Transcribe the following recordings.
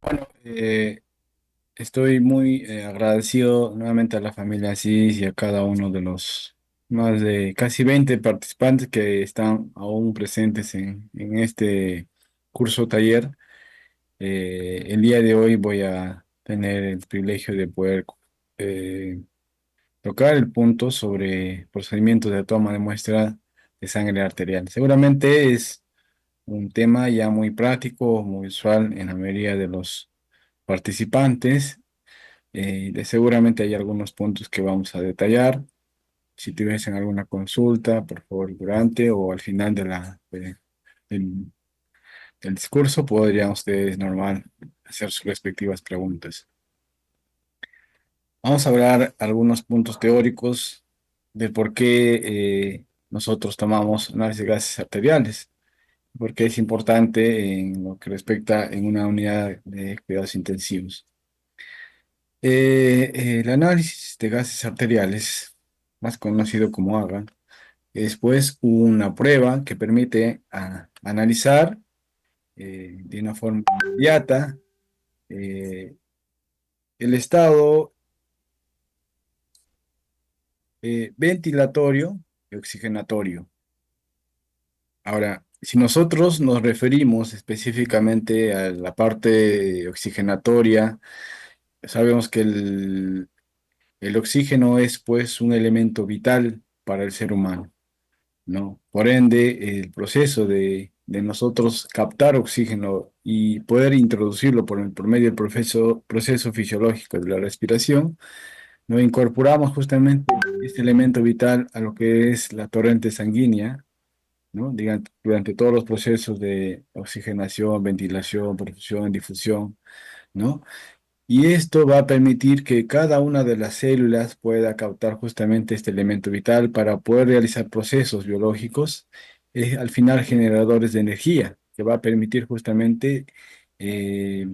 Bueno, estoy muy agradecido nuevamente a la familia Asís y a cada uno de los más de casi 20 participantes que están aún presentes en este curso taller. El día de hoy voy a tener el privilegio de poder eh, tocar el punto sobre procedimientos de toma de muestra de sangre arterial. Seguramente es un tema ya muy práctico, muy usual en la mayoría de los participantes. Seguramente hay algunos puntos que vamos a detallar. Si tuviesen alguna consulta, por favor, durante o al final del, del discurso, podrían ustedes normal hacer sus respectivas preguntas. Vamos a hablar algunos puntos teóricos de por qué nosotros tomamos análisis de gases arteriales, porque es importante en lo que respecta en una unidad de cuidados intensivos. El análisis de gases arteriales, más conocido como AGA, es pues una prueba que permite analizar de una forma inmediata eh, el estado ventilatorio y oxigenatorio. Ahora, si nosotros nos referimos específicamente a la parte oxigenatoria, sabemos que el oxígeno es pues un elemento vital para el ser humano, ¿no? Por ende, el proceso de nosotros captar oxígeno y poder introducirlo por medio del proceso fisiológico de la respiración, nos incorporamos justamente este elemento vital a lo que es la torrente sanguínea, ¿no? Durante todos los procesos de oxigenación, ventilación, perfusión, difusión, ¿no? Y esto va a permitir que cada una de las células pueda captar justamente este elemento vital para poder realizar procesos biológicos, al final generadores de energía, que va a permitir justamente eh,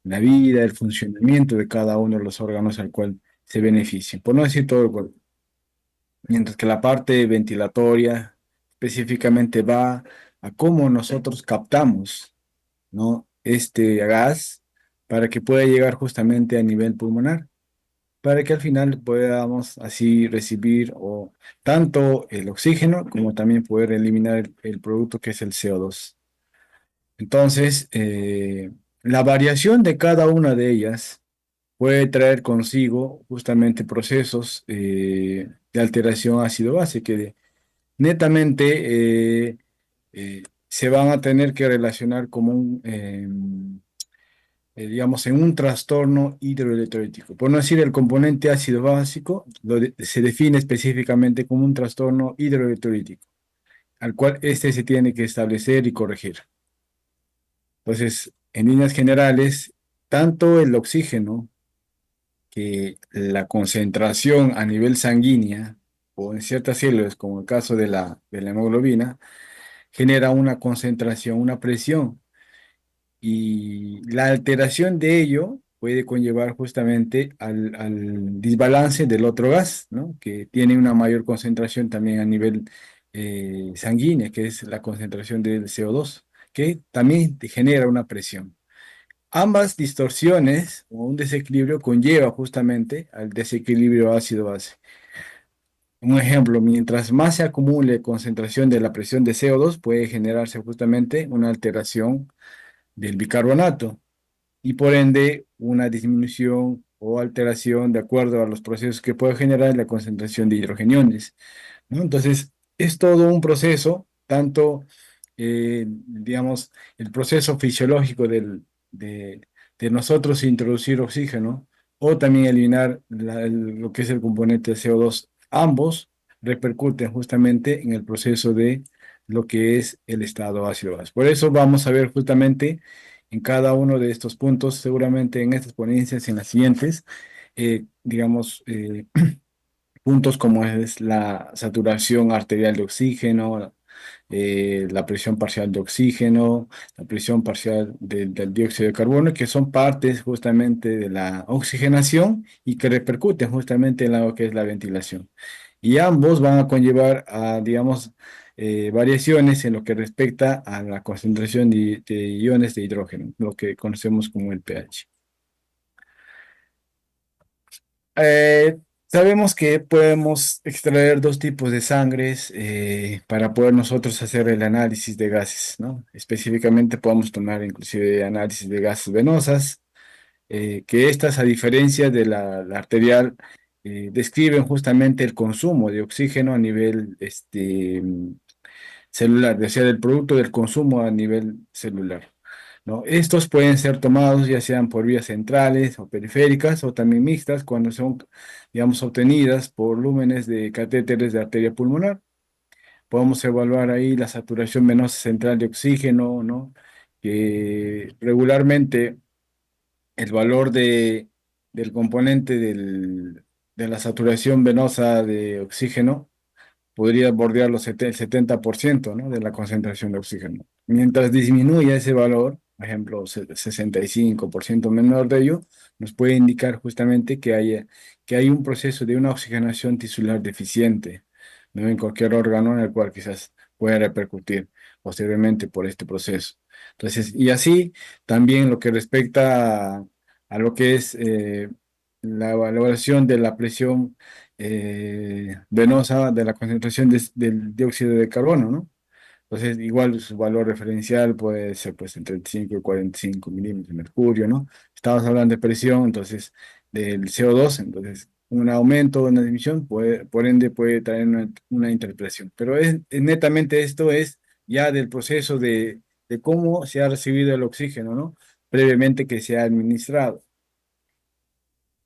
la vida, el funcionamiento de cada uno de los órganos al cual se beneficia. Por no decir todo el cuerpo. Mientras que la parte ventilatoria específicamente va a cómo nosotros captamos, ¿no? Este gas para que pueda llegar justamente a nivel pulmonar, para que al final podamos así recibir tanto el oxígeno como también poder eliminar el producto que es el CO2. Entonces, la variación de cada una de ellas puede traer consigo justamente procesos de alteración ácido-base que netamente se van a tener que relacionar como digamos, en un trastorno hidroelectrolítico. Por no decir el componente ácido básico, se define específicamente como un trastorno hidroelectrolítico, al cual este se tiene que establecer y corregir. Entonces, en líneas generales, tanto el oxígeno que la concentración a nivel sanguínea o en ciertas células, como el caso de la hemoglobina, genera una concentración, una presión y la alteración de ello puede conllevar justamente al desbalance del otro gas, ¿no? Que tiene una mayor concentración también a nivel sanguíneo, que es la concentración del CO2, que también te genera una presión. Ambas distorsiones o un desequilibrio conlleva justamente al desequilibrio ácido-base. Un ejemplo, mientras más se acumule concentración de la presión de CO2, puede generarse justamente una alteración del bicarbonato y por ende una disminución o alteración de acuerdo a los procesos que puede generar la concentración de hidrogeniones, ¿no? Entonces, es todo un proceso, tanto, digamos, el proceso fisiológico de nosotros introducir oxígeno o también eliminar lo que es el componente CO2. Ambos repercuten justamente en el proceso de lo que es el estado ácido base. Por eso vamos a ver justamente en cada uno de estos puntos, seguramente en estas ponencias y en las siguientes, digamos, puntos como es la saturación arterial de oxígeno, la presión parcial de oxígeno, la presión parcial del dióxido de carbono, que son partes justamente de la oxigenación y que repercuten justamente en lo que es la ventilación. Y ambos van a conllevar a, digamos, variaciones en lo que respecta a la concentración de iones de hidrógeno, lo que conocemos como el pH. Eh, Sabemos que podemos extraer dos tipos de sangres para poder nosotros hacer el análisis de gases, ¿no? Específicamente podemos tomar inclusive análisis de gases venosas, que estas, a diferencia de la arterial, describen justamente el consumo de oxígeno a nivel celular, o sea, del producto del consumo a nivel celular, ¿no? Estos pueden ser tomados ya sean por vías centrales o periféricas o también mixtas cuando son, digamos, obtenidas por lúmenes de catéteres de arteria pulmonar. Podemos evaluar ahí la saturación venosa central de oxígeno, ¿no? Que regularmente el valor del componente de la saturación venosa de oxígeno podría bordear el 70%, ¿no? De la concentración de oxígeno. Mientras disminuya ese valor, por ejemplo, 65% menor de ello, nos puede indicar justamente que hay un proceso de una oxigenación tisular deficiente, ¿no? En cualquier órgano en el cual quizás pueda repercutir posteriormente por este proceso. Entonces, y así también lo que respecta a lo que es la evaluación de la presión venosa de la concentración del dióxido de carbono, ¿no? Entonces, igual su valor referencial puede ser pues entre 35 y 45 milímetros de mercurio, ¿no? Estamos hablando de presión, entonces, del CO2, entonces, un aumento o una disminución puede, por ende, puede traer una interpretación. Pero netamente esto es ya del proceso de cómo se ha recibido el oxígeno, ¿no? Previamente que se ha administrado.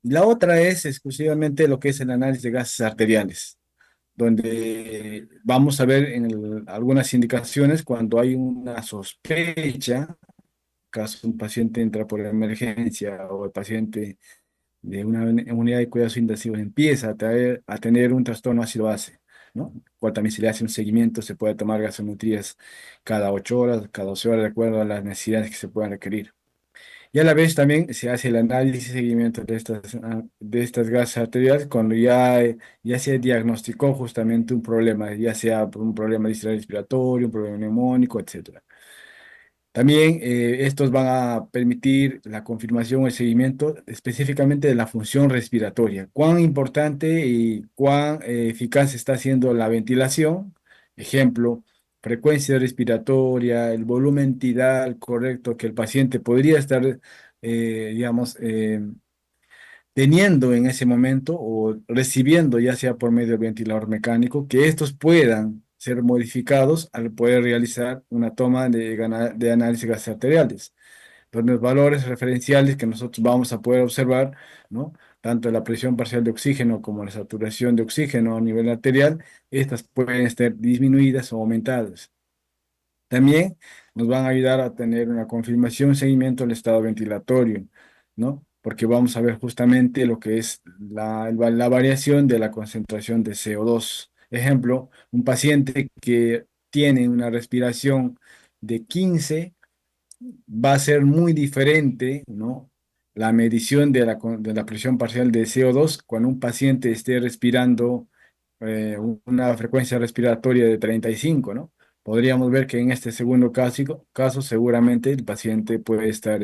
La otra es exclusivamente lo que es el análisis de gases arteriales, donde vamos a ver algunas indicaciones cuando hay una sospecha, caso un paciente entra por emergencia o el paciente de una unidad de cuidados intensivos empieza a tener un trastorno ácido-base, ¿no? Cual también se le hace un seguimiento, se puede tomar gasometrías cada 8 horas, cada 12 horas, de acuerdo a las necesidades que se puedan requerir. Y a la vez también se hace el análisis y seguimiento de estas gases arteriales cuando ya se diagnosticó justamente un problema, ya sea por un problema distal respiratorio, un problema neumónico, etcétera. También estos van a permitir la confirmación o el seguimiento específicamente de la función respiratoria. Cuán importante y cuán eficaz está siendo la ventilación. Ejemplo, frecuencia respiratoria, el volumen tidal correcto que el paciente podría estar, digamos, teniendo en ese momento o recibiendo, ya sea por medio del ventilador mecánico, que estos puedan ser modificados al poder realizar una toma de análisis gases arteriales. Entonces, los valores referenciales que nosotros vamos a poder observar, ¿no? Tanto la presión parcial de oxígeno como la saturación de oxígeno a nivel arterial, estas pueden estar disminuidas o aumentadas. También nos van a ayudar a tener una confirmación, seguimiento del estado ventilatorio, ¿no? Porque vamos a ver justamente lo que es la variación de la concentración de CO2. Ejemplo, un paciente que tiene una respiración de 15 va a ser muy diferente, ¿no? La medición de la presión parcial de CO2 cuando un paciente esté respirando una frecuencia respiratoria de 35, ¿no? Podríamos ver que en este segundo caso seguramente el paciente puede estar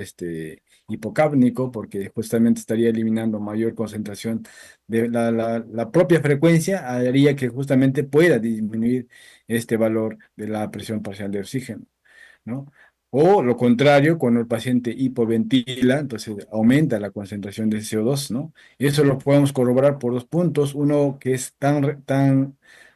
hipocápnico porque justamente estaría eliminando mayor concentración de la propia frecuencia, haría que justamente pueda disminuir este valor de la presión parcial de oxígeno, ¿no? O lo contrario, cuando el paciente hipoventila, entonces aumenta la concentración de CO2, ¿no? Y eso lo podemos corroborar por dos puntos. Uno que es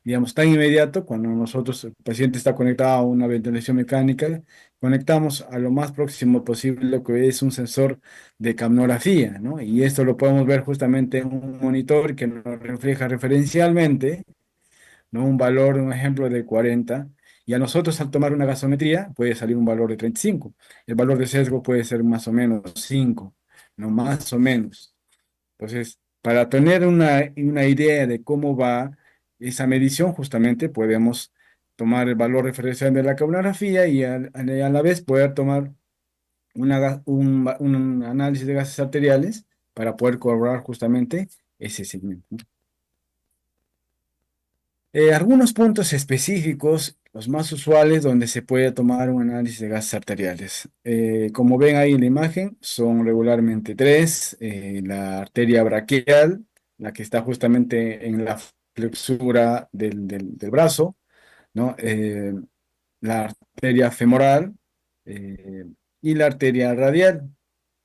digamos, tan inmediato, cuando nosotros, el paciente está conectado a una ventilación mecánica, conectamos a lo más próximo posible lo que es un sensor de capnografía, ¿no? Y esto lo podemos ver justamente en un monitor que nos refleja referencialmente, ¿no? Un valor, un ejemplo de 40, y a nosotros al tomar una gasometría puede salir un valor de 35. El valor de sesgo puede ser más o menos 5, no más o menos. Entonces, para tener una idea de cómo va esa medición, justamente podemos tomar el valor referencial de la capnografía y a la vez poder tomar un análisis de gases arteriales para poder corroborar justamente ese segmento. Algunos puntos específicos los más usuales donde se puede tomar un análisis de gases arteriales. Como ven ahí en la imagen, son regularmente tres. La arteria braquial, la que está justamente en la flexura del brazo, ¿no? La arteria femoral eh, y la arteria radial.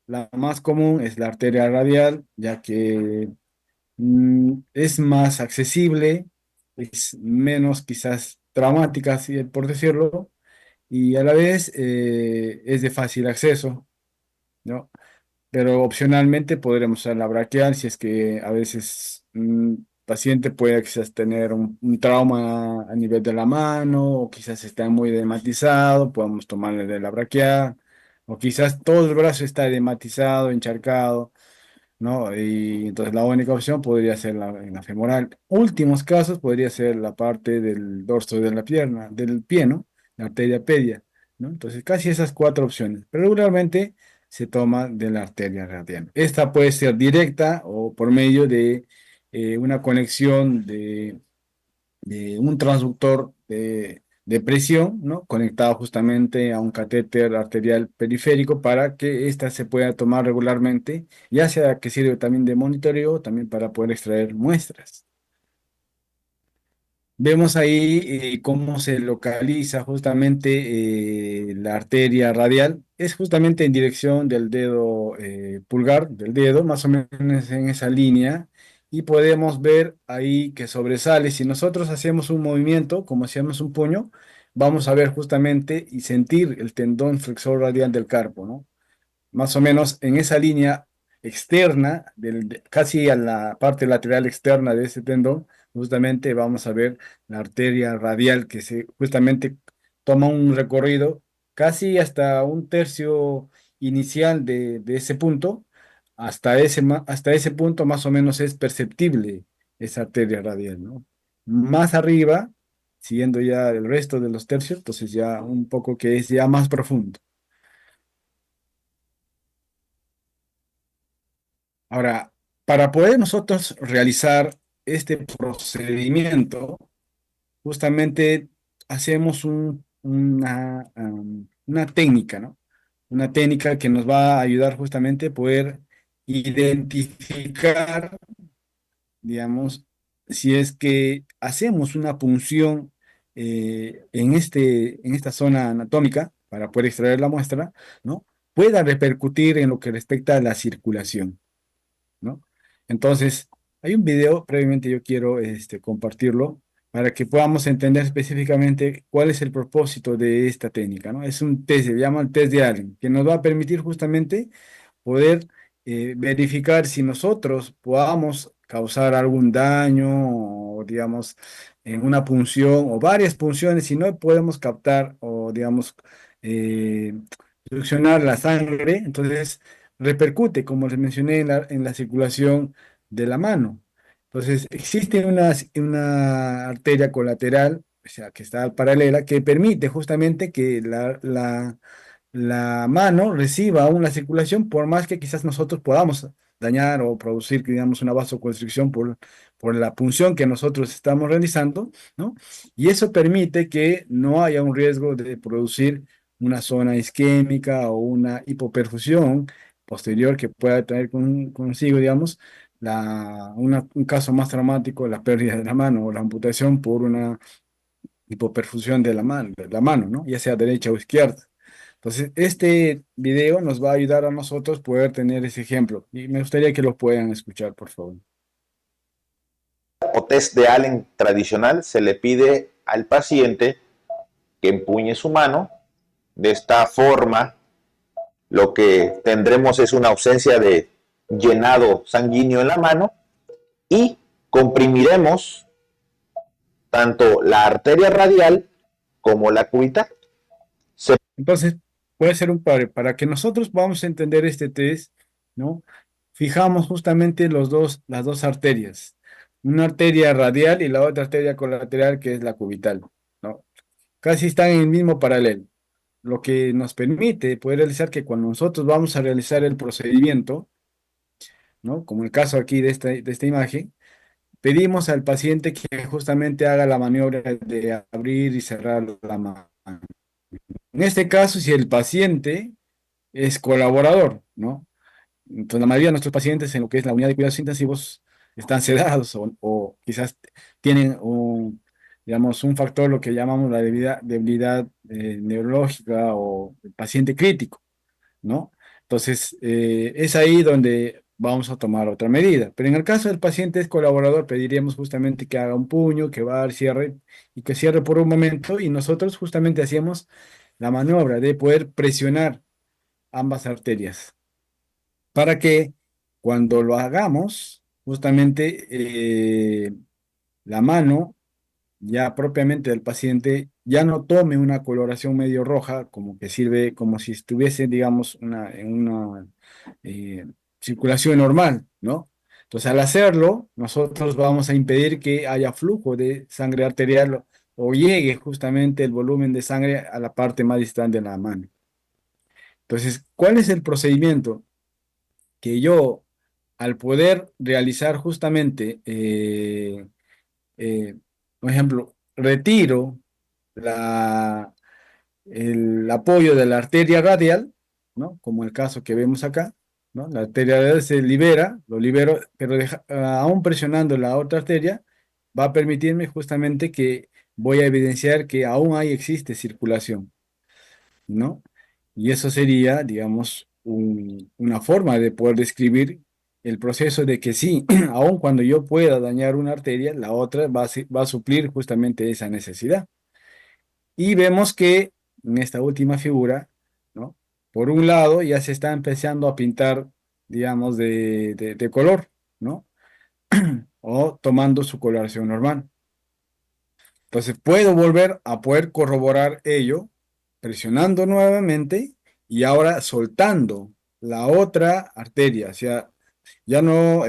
La más común es la arteria radial, ya que es más accesible, es menos quizás traumática, así por decirlo, y a la vez es de fácil acceso, ¿no? Pero opcionalmente podremos usar la braquial si es que a veces un paciente puede quizás tener un trauma a nivel de la mano, o quizás está muy edematizado, podemos tomarle de la braquial, o quizás todo el brazo está edematizado, encharcado, ¿no? Y entonces la única opción podría ser en la femoral. Últimos casos podría ser la parte del dorso de la pierna, del pie, ¿no? La arteria pedia, ¿no? Entonces casi esas cuatro opciones. Pero regularmente se toma de la arteria radial. Esta puede ser directa o por medio de una conexión de un transductor de presión, ¿no? Conectado justamente a un catéter arterial periférico para que ésta se pueda tomar regularmente, ya sea que sirve también de monitoreo, también para poder extraer muestras. Vemos ahí cómo se localiza justamente la arteria radial. Es justamente en dirección del dedo pulgar, del dedo, más o menos en esa línea. Y podemos ver ahí que sobresale. Si nosotros hacemos un movimiento, como hacemos un puño, vamos a ver justamente y sentir el tendón flexor radial del carpo, ¿no? Más o menos en esa línea externa, casi a la parte lateral externa de ese tendón, justamente vamos a ver la arteria radial que justamente toma un recorrido casi hasta un tercio inicial de ese punto. Hasta ese punto más o menos es perceptible esa arteria radial, ¿no? Más arriba, siguiendo ya el resto de los tercios, entonces ya un poco que es ya más profundo. Ahora, para poder nosotros realizar este procedimiento, justamente hacemos una técnica, ¿no? Una técnica que nos va a ayudar justamente a poder identificar, digamos, si es que hacemos una punción en esta zona anatómica para poder extraer la muestra, ¿no? Pueda repercutir en lo que respecta a la circulación, ¿no? Entonces, hay un video, previamente yo quiero compartirlo para que podamos entender específicamente cuál es el propósito de esta técnica, ¿no? Es un test, se llama el test de Allen, que nos va a permitir justamente poder verificar si nosotros podamos causar algún daño o, digamos, en una punción o varias punciones, si no podemos captar o, digamos, eh, succionar la sangre, entonces repercute, como les mencioné, en la circulación de la mano. Entonces, existe una arteria colateral, o sea, que está paralela, que permite justamente que la mano reciba aún la circulación, por más que quizás nosotros podamos dañar o producir, digamos, una vasoconstricción por la punción que nosotros estamos realizando, ¿no? Y eso permite que no haya un riesgo de producir una zona isquémica o una hipoperfusión posterior que pueda traer consigo, digamos, un caso más traumático, la pérdida de la mano o la amputación por una hipoperfusión de la mano, ¿no? Ya sea derecha o izquierda. Entonces, este video nos va a ayudar a nosotros poder tener ese ejemplo y me gustaría que lo puedan escuchar, por favor. O test de Allen tradicional, se le pide al paciente que empuñe su mano. De esta forma, lo que tendremos es una ausencia de llenado sanguíneo en la mano y comprimiremos tanto la arteria radial como la cubital. Se Entonces, puede ser un par. Para que nosotros podamos entender este test, ¿no? Fijamos justamente las dos arterias. Una arteria radial y la otra arteria colateral que es la cubital, ¿no? Casi están en el mismo paralelo, lo que nos permite poder realizar que cuando nosotros vamos a realizar el procedimiento, ¿no? Como el caso aquí de esta imagen, pedimos al paciente que justamente haga la maniobra de abrir y cerrar la mano. En este caso, si el paciente es colaborador, ¿no? Entonces, la mayoría de nuestros pacientes en lo que es la unidad de cuidados intensivos están sedados o quizás tienen digamos, un factor, lo que llamamos la debilidad neurológica o el paciente crítico, ¿no? Entonces, es ahí donde vamos a tomar otra medida. Pero en el caso del paciente es colaborador, pediríamos justamente que haga un puño, que va al cierre y que cierre por un momento y nosotros justamente hacíamos la maniobra de poder presionar ambas arterias para que cuando lo hagamos, justamente la mano ya propiamente del paciente ya no tome una coloración medio roja, como que sirve como si estuviese, digamos, en una eh, circulación normal, ¿no? Entonces, al hacerlo, nosotros vamos a impedir que haya flujo de sangre arterial o llegue justamente el volumen de sangre a la parte más distante de la mano. Entonces, ¿cuál es el procedimiento? Que yo, al poder realizar justamente, eh, por ejemplo, retiro el apoyo de la arteria radial, ¿no? Como el caso que vemos acá, ¿no? La arteria radial se libera, lo libero, pero aún presionando la otra arteria, va a permitirme justamente que voy a evidenciar que aún ahí existe circulación, ¿no? Y eso sería, digamos, una forma de poder describir el proceso de que sí, aun cuando yo pueda dañar una arteria, la otra va a suplir justamente esa necesidad. Y vemos que en esta última figura, ¿no? Por un lado ya se está empezando a pintar, digamos, de color, ¿no? O tomando su coloración normal. Entonces puedo volver a poder corroborar ello presionando nuevamente y ahora soltando la otra arteria. O sea, ya no,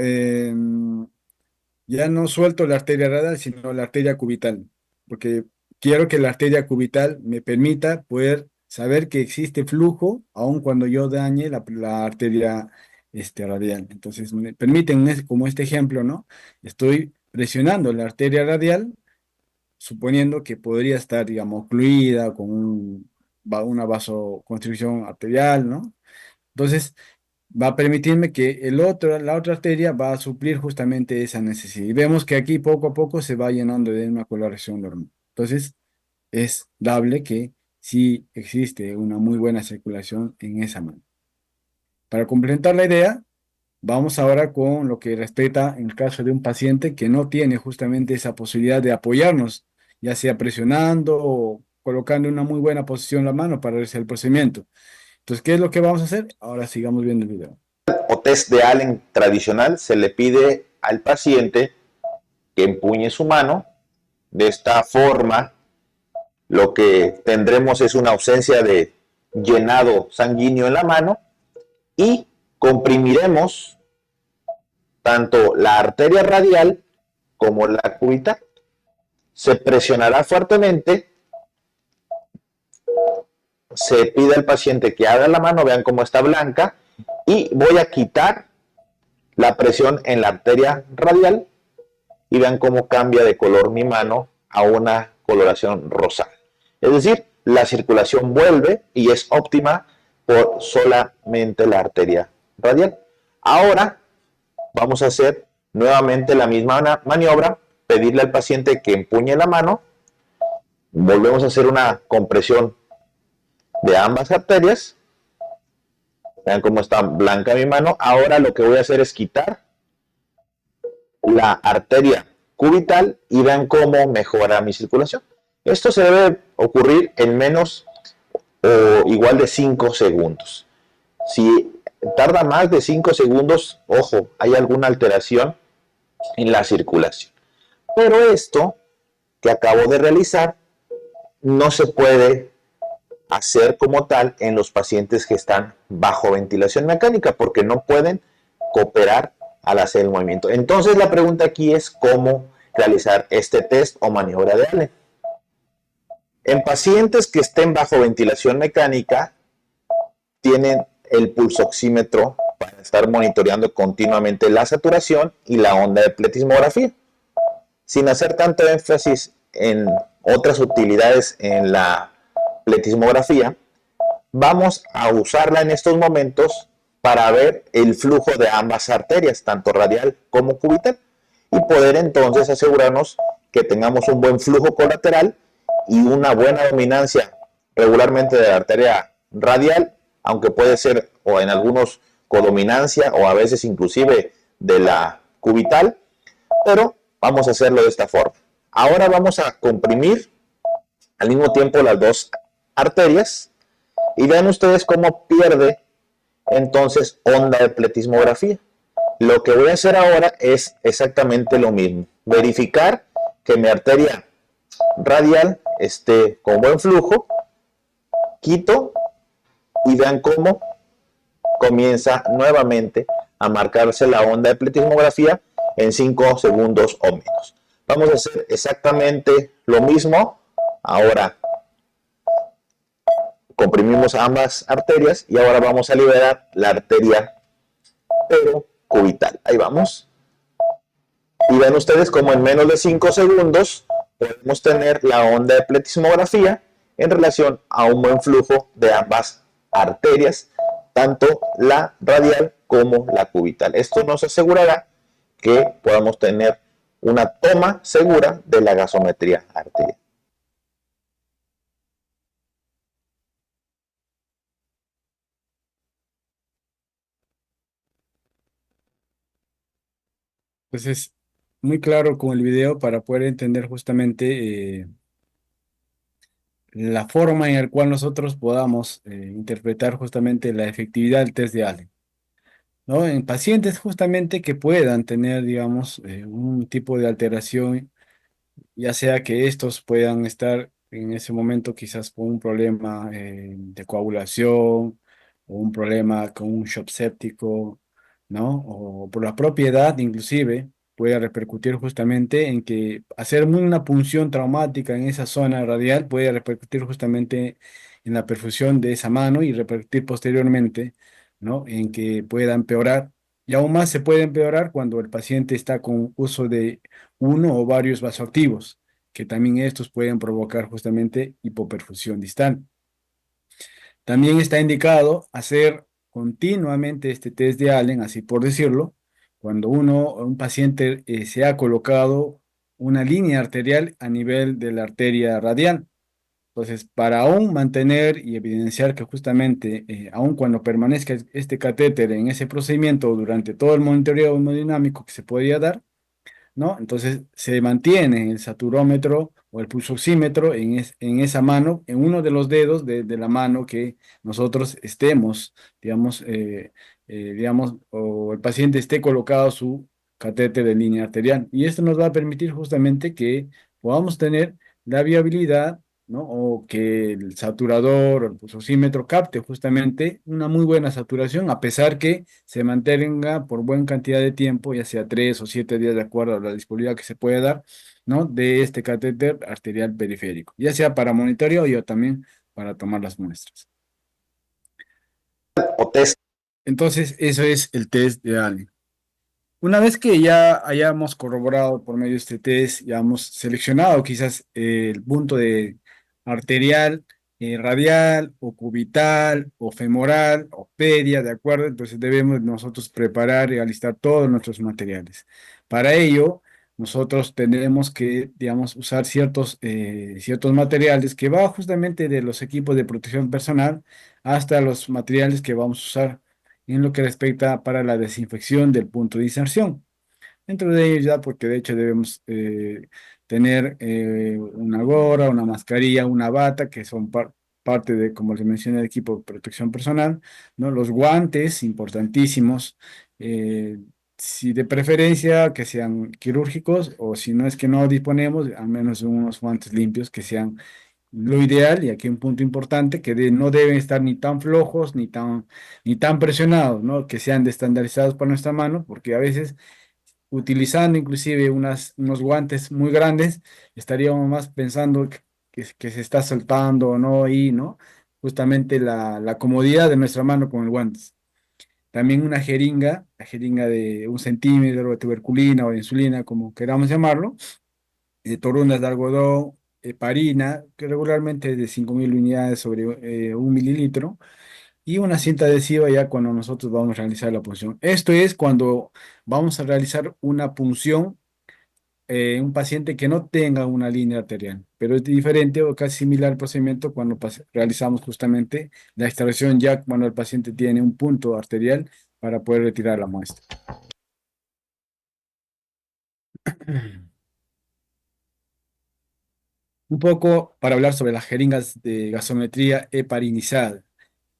ya no suelto la arteria radial, sino la arteria cubital, porque quiero que la arteria cubital me permita poder saber que existe flujo aun cuando yo dañe la arteria radial. Entonces, me permiten, como este ejemplo, ¿no? Estoy presionando la arteria radial suponiendo que podría estar, digamos, ocluida con una vasoconstricción arterial, ¿no? Entonces, va a permitirme que la otra arteria va a suplir justamente esa necesidad. Y vemos que aquí poco a poco se va llenando de una coloración normal. Entonces, es dable que sí existe una muy buena circulación en esa mano. Para complementar la idea, vamos ahora con lo que respecta en el caso de un paciente que no tiene justamente esa posibilidad de apoyarnos, ya sea presionando o colocando en una muy buena posición la mano para realizar el procedimiento. Entonces, ¿qué es lo que vamos a hacer? Ahora sigamos viendo el video. O test de Allen tradicional, se le pide al paciente que empuñe su mano. De esta forma, lo que tendremos es una ausencia de llenado sanguíneo en la mano y comprimiremos tanto la arteria radial como la cubital. Se presionará fuertemente, se pide al paciente que haga la mano, vean cómo está blanca, y voy a quitar la presión en la arteria radial y vean cómo cambia de color mi mano a una coloración rosada. Es decir, la circulación vuelve y es óptima por solamente la arteria radial. Ahora vamos a hacer nuevamente la misma maniobra, pedirle al paciente que empuñe la mano, volvemos a hacer una compresión de ambas arterias, vean cómo está blanca mi mano. Ahora lo que voy a hacer es quitar la arteria cubital y vean cómo mejora mi circulación. Esto se debe ocurrir en menos o igual de 5 segundos. Si tarda más de 5 segundos, ojo, hay alguna alteración en la circulación. Pero esto que acabo de realizar no se puede hacer como tal en los pacientes que están bajo ventilación mecánica porque no pueden cooperar al hacer el movimiento. Entonces la pregunta aquí es cómo realizar este test o maniobra de Allen. En pacientes que estén bajo ventilación mecánica tienen el pulsoxímetro para estar monitoreando continuamente la saturación y la onda de pletismografía. sin hacer tanto énfasis en otras utilidades en la pletismografía, vamos a usarla en estos momentos para ver el flujo de ambas arterias, tanto radial como cubital, y poder entonces asegurarnos que tengamos un buen flujo colateral y una buena dominancia regularmente de la arteria radial, aunque puede ser o en algunos codominancia o a veces inclusive de la cubital, pero vamos a hacerlo de esta forma. Ahora vamos a comprimir al mismo tiempo las dos arterias y vean ustedes cómo pierde entonces onda de pletismografía. Lo que voy a hacer ahora es exactamente lo mismo. Verificar que mi arteria radial esté con buen flujo, quito y vean cómo comienza nuevamente a marcarse la onda de pletismografía en 5 segundos o menos. Vamos a hacer exactamente lo mismo. Ahora comprimimos ambas arterias y ahora vamos a liberar la arteria cubital. Ahí vamos. Y ven ustedes como en menos de 5 segundos podemos tener la onda de pletismografía en relación a un buen flujo de ambas arterias, tanto la radial como la cubital. Esto nos asegurará que podamos tener una toma segura de la gasometría arterial. Entonces, muy claro con el video para poder entender justamente la forma en la cual nosotros podamos interpretar justamente la efectividad del test de Allen, ¿no? En pacientes justamente que puedan tener, digamos, un tipo de alteración, ya sea que estos puedan estar en ese momento quizás con un problema de coagulación o un problema con un shock séptico, ¿no? O por la propia edad inclusive puede repercutir justamente en que hacer una punción traumática en esa zona radial puede repercutir justamente en la perfusión de esa mano y repercutir posteriormente, ¿no? En que pueda empeorar. Y aún más se puede empeorar cuando el paciente está con uso de uno o varios vasoactivos, que también estos pueden provocar justamente hipoperfusión distal. También está indicado hacer continuamente este test de Allen, así por decirlo, cuando un paciente se ha colocado una línea arterial a nivel de la arteria radial. Entonces, para aún mantener y evidenciar que justamente, aun cuando permanezca este catéter en ese procedimiento durante todo el monitoreo hemodinámico que se podría dar, ¿no? Entonces se mantiene el saturómetro o el pulsoxímetro en esa mano, en uno de los dedos de la mano que nosotros estemos, digamos, o el paciente esté colocado su catéter de línea arterial. Y esto nos va a permitir justamente que podamos tener la viabilidad, ¿no? O que el saturador o el pulsoxímetro capte justamente una muy buena saturación, a pesar que se mantenga por buena cantidad de tiempo, ya sea 3 o 7 días, de acuerdo a la disponibilidad que se puede dar, ¿no? De este catéter arterial periférico, ya sea para monitoreo o también para tomar las muestras. O test. Entonces, eso es el test de Allen. Una vez que ya hayamos corroborado por medio de este test, ya hemos seleccionado quizás el punto de arterial, radial o cubital o femoral o pedia, ¿de acuerdo? Entonces debemos nosotros preparar y alistar todos nuestros materiales. Para ello, nosotros tenemos que, digamos, usar ciertos materiales que va justamente de los equipos de protección personal hasta los materiales que vamos a usar en lo que respecta para la desinfección del punto de inserción. Dentro de ellos ya, porque de hecho debemos tener una gorra, una mascarilla, una bata, que son parte de, como les mencioné, el equipo de protección personal, ¿no? Los guantes, importantísimos, eh, si de preferencia que sean quirúrgicos o si no es que no disponemos, al menos unos guantes limpios que sean lo ideal, y aquí un punto importante, que no deben estar ni tan flojos ni tan presionados, ¿no? Que sean de estandarizados para nuestra mano, porque a veces utilizando inclusive unos guantes muy grandes, estaríamos más pensando que se está soltando o no, y ¿no? Justamente la comodidad de nuestra mano con el guante. También una jeringa, la jeringa de 1 centímetro de tuberculina o de insulina, como queramos llamarlo, torunas de algodón, heparina, que regularmente es de 5.000 unidades sobre 1 mililitro, y una cinta adhesiva ya cuando nosotros vamos a realizar la punción. Esto es cuando vamos a realizar una punción en un paciente que no tenga una línea arterial, pero es diferente o casi similar al procedimiento cuando realizamos justamente la extracción ya cuando el paciente tiene un punto arterial para poder retirar la muestra. Un poco para hablar sobre las jeringas de gasometría heparinizada.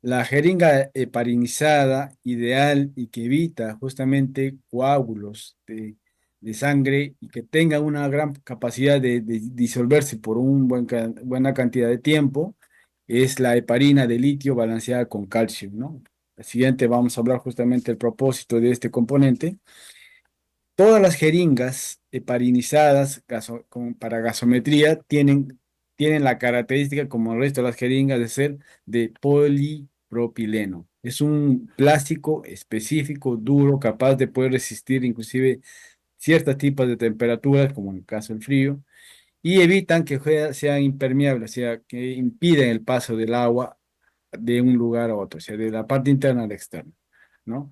La jeringa heparinizada ideal y que evita justamente coágulos de sangre y que tenga una gran capacidad de disolverse por buena cantidad de tiempo es la heparina de litio balanceada con calcio, ¿no? El siguiente vamos a hablar justamente del propósito de este componente. Todas las jeringas heparinizadas para gasometría tienen la característica, como el resto de las jeringas, de ser de polipropileno. Es un plástico específico, duro, capaz de poder resistir inclusive ciertos tipos de temperaturas, como en el caso del frío, y evitan que sean impermeables, o sea, que impiden el paso del agua de un lugar a otro, o sea, de la parte interna a la externa, ¿no?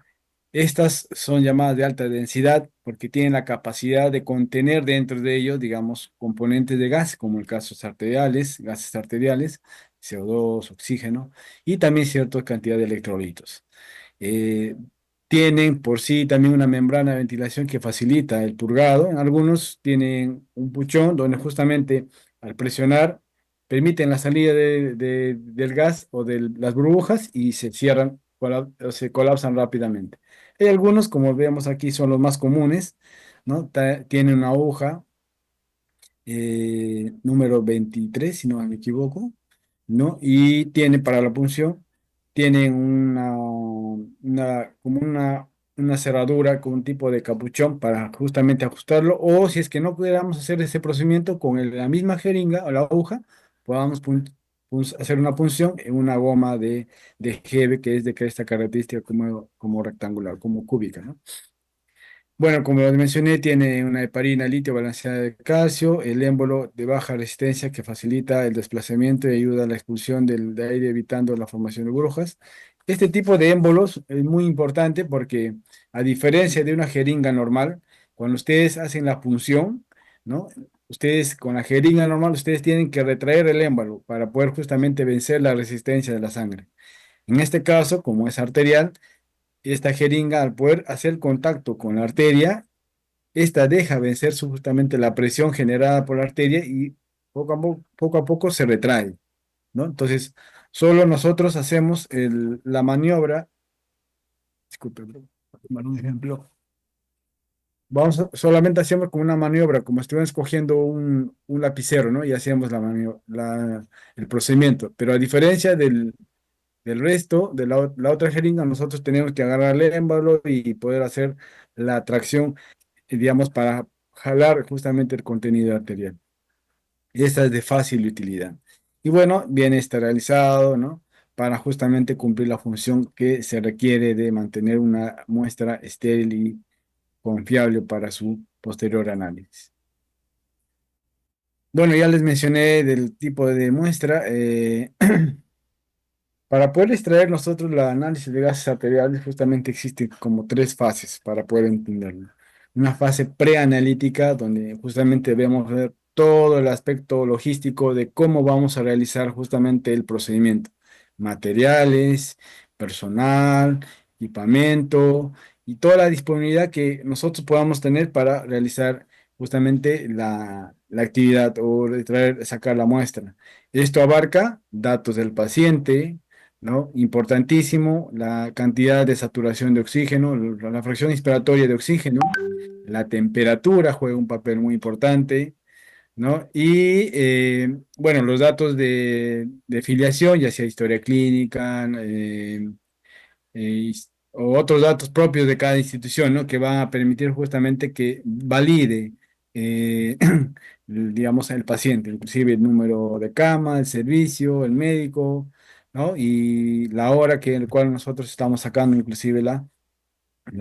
Estas son llamadas de alta densidad porque tienen la capacidad de contener dentro de ellos, digamos, componentes de gas, como el caso arteriales, gases arteriales, CO2, oxígeno, y también cierta cantidad de electrolitos. Eh, Tienen por sí también una membrana de ventilación que facilita el purgado. Algunos tienen un puchón donde justamente al presionar permiten la salida del gas o de las burbujas y se cierran o se colapsan rápidamente. Hay algunos, como vemos aquí, son los más comunes, ¿no? Tienen una aguja número 23 si no me equivoco, ¿no? Y tiene para la punción, tienen una cerradura con un tipo de capuchón para justamente ajustarlo, o si es que no pudiéramos hacer ese procedimiento con la misma jeringa o la aguja, podamos hacer una punción en una goma de Hebe que es de esta característica como rectangular, como cúbica, ¿no? Bueno, como les mencioné, tiene una heparina litio balanceada de calcio, el émbolo de baja resistencia que facilita el desplazamiento y ayuda a la expulsión del aire evitando la formación de burbujas. Este tipo de émbolos es muy importante porque a diferencia de una jeringa normal, cuando ustedes hacen la punción, ¿no? Ustedes con la jeringa normal, ustedes tienen que retraer el émbolo para poder justamente vencer la resistencia de la sangre. En este caso, como es arterial, esta jeringa, al poder hacer contacto con la arteria, esta deja vencer justamente la presión generada por la arteria y poco a poco se retrae, ¿no? Entonces, solo nosotros hacemos la maniobra, disculpe, bro, voy a tomar un ejemplo. Solamente hacemos como una maniobra, como si estuviéramos cogiendo un lapicero, ¿no? Y hacemos el procedimiento. Pero a diferencia del resto, de la otra jeringa, nosotros tenemos que agarrar el émbolo y poder hacer la tracción, digamos, para jalar justamente el contenido arterial. Y esta es de fácil utilidad. Y bueno, viene esterilizado, ¿no? Para justamente cumplir la función que se requiere de mantener una muestra estéril y confiable para su posterior análisis. Bueno, ya les mencioné del tipo de muestra. Para poder extraer nosotros el análisis de gases arteriales, justamente existen como tres fases para poder entenderlo. Una fase preanalítica, donde justamente debemos ver todo el aspecto logístico de cómo vamos a realizar justamente el procedimiento. Materiales, personal, equipamiento y toda la disponibilidad que nosotros podamos tener para realizar justamente la actividad o sacar la muestra. Esto abarca datos del paciente, ¿no? Importantísimo, la cantidad de saturación de oxígeno, la fracción inspiratoria de oxígeno, la temperatura juega un papel muy importante, ¿no? Y bueno, los datos de filiación, ya sea historia clínica, o otros datos propios de cada institución, ¿no? Que van a permitir justamente que valide, eh, digamos, el paciente, inclusive el número de cama, el servicio, el médico, ¿no? Y la hora en la cual nosotros estamos sacando inclusive la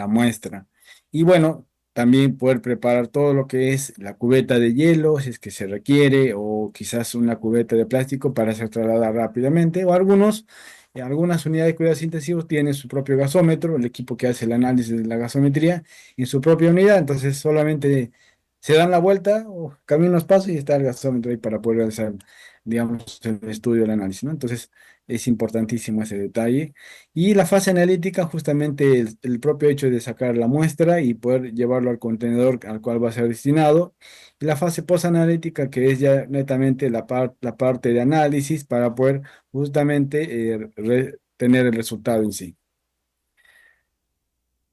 muestra. Y bueno, también poder preparar todo lo que es la cubeta de hielo, si es que se requiere, o quizás una cubeta de plástico para ser trasladada rápidamente, o algunas unidades de cuidados intensivos tienen su propio gasómetro, el equipo que hace el análisis de la gasometría en su propia unidad, entonces solamente se dan la vuelta o caminan unos pasos y está el gasómetro ahí para poder realizar, digamos, el estudio, el análisis, ¿no? Entonces es importantísimo ese detalle. Y la fase analítica, justamente el propio hecho de sacar la muestra y poder llevarlo al contenedor al cual va a ser destinado. Y la fase posanalítica, que es ya netamente la parte de análisis para poder justamente tener el resultado en sí.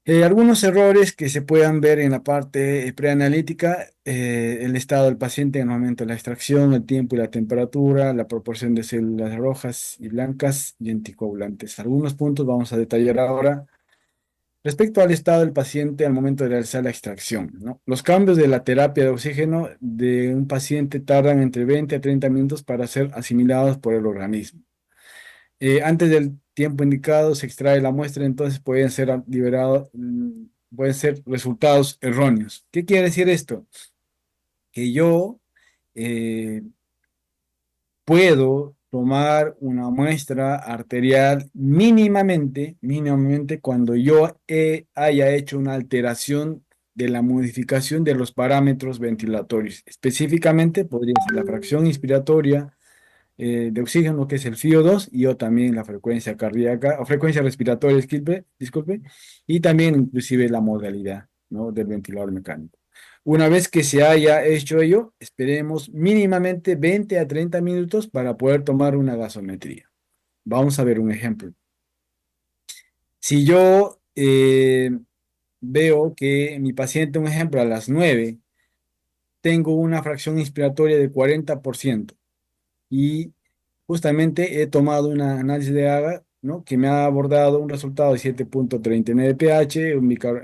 Algunos errores que se puedan ver en la parte preanalítica, el estado del paciente en el momento de la extracción, el tiempo y la temperatura, la proporción de células rojas y blancas y anticoagulantes. Algunos puntos vamos a detallar ahora respecto al estado del paciente al momento de realizar la extracción, ¿no? Los cambios de la terapia de oxígeno de un paciente tardan entre 20 a 30 minutos para ser asimilados por el organismo. Antes del tiempo indicado se extrae la muestra, entonces pueden ser liberados, pueden ser resultados erróneos. ¿Qué quiere decir esto? Que yo eh, puedo tomar una muestra arterial mínimamente cuando yo haya hecho una alteración de la modificación de los parámetros ventilatorios. Específicamente podría ser la fracción inspiratoria de oxígeno, que es el FiO2, y yo también la frecuencia cardíaca, o frecuencia respiratoria, disculpe, y también inclusive la modalidad, ¿no?, del ventilador mecánico. Una vez que se haya hecho ello, esperemos mínimamente 20 a 30 minutos para poder tomar una gasometría. Vamos a ver un ejemplo. Si yo veo que mi paciente, un ejemplo, a las 9 tengo una fracción inspiratoria de 40%, y justamente he tomado un análisis de AGA, ¿no?, que me ha abordado un resultado de 7,39 pH,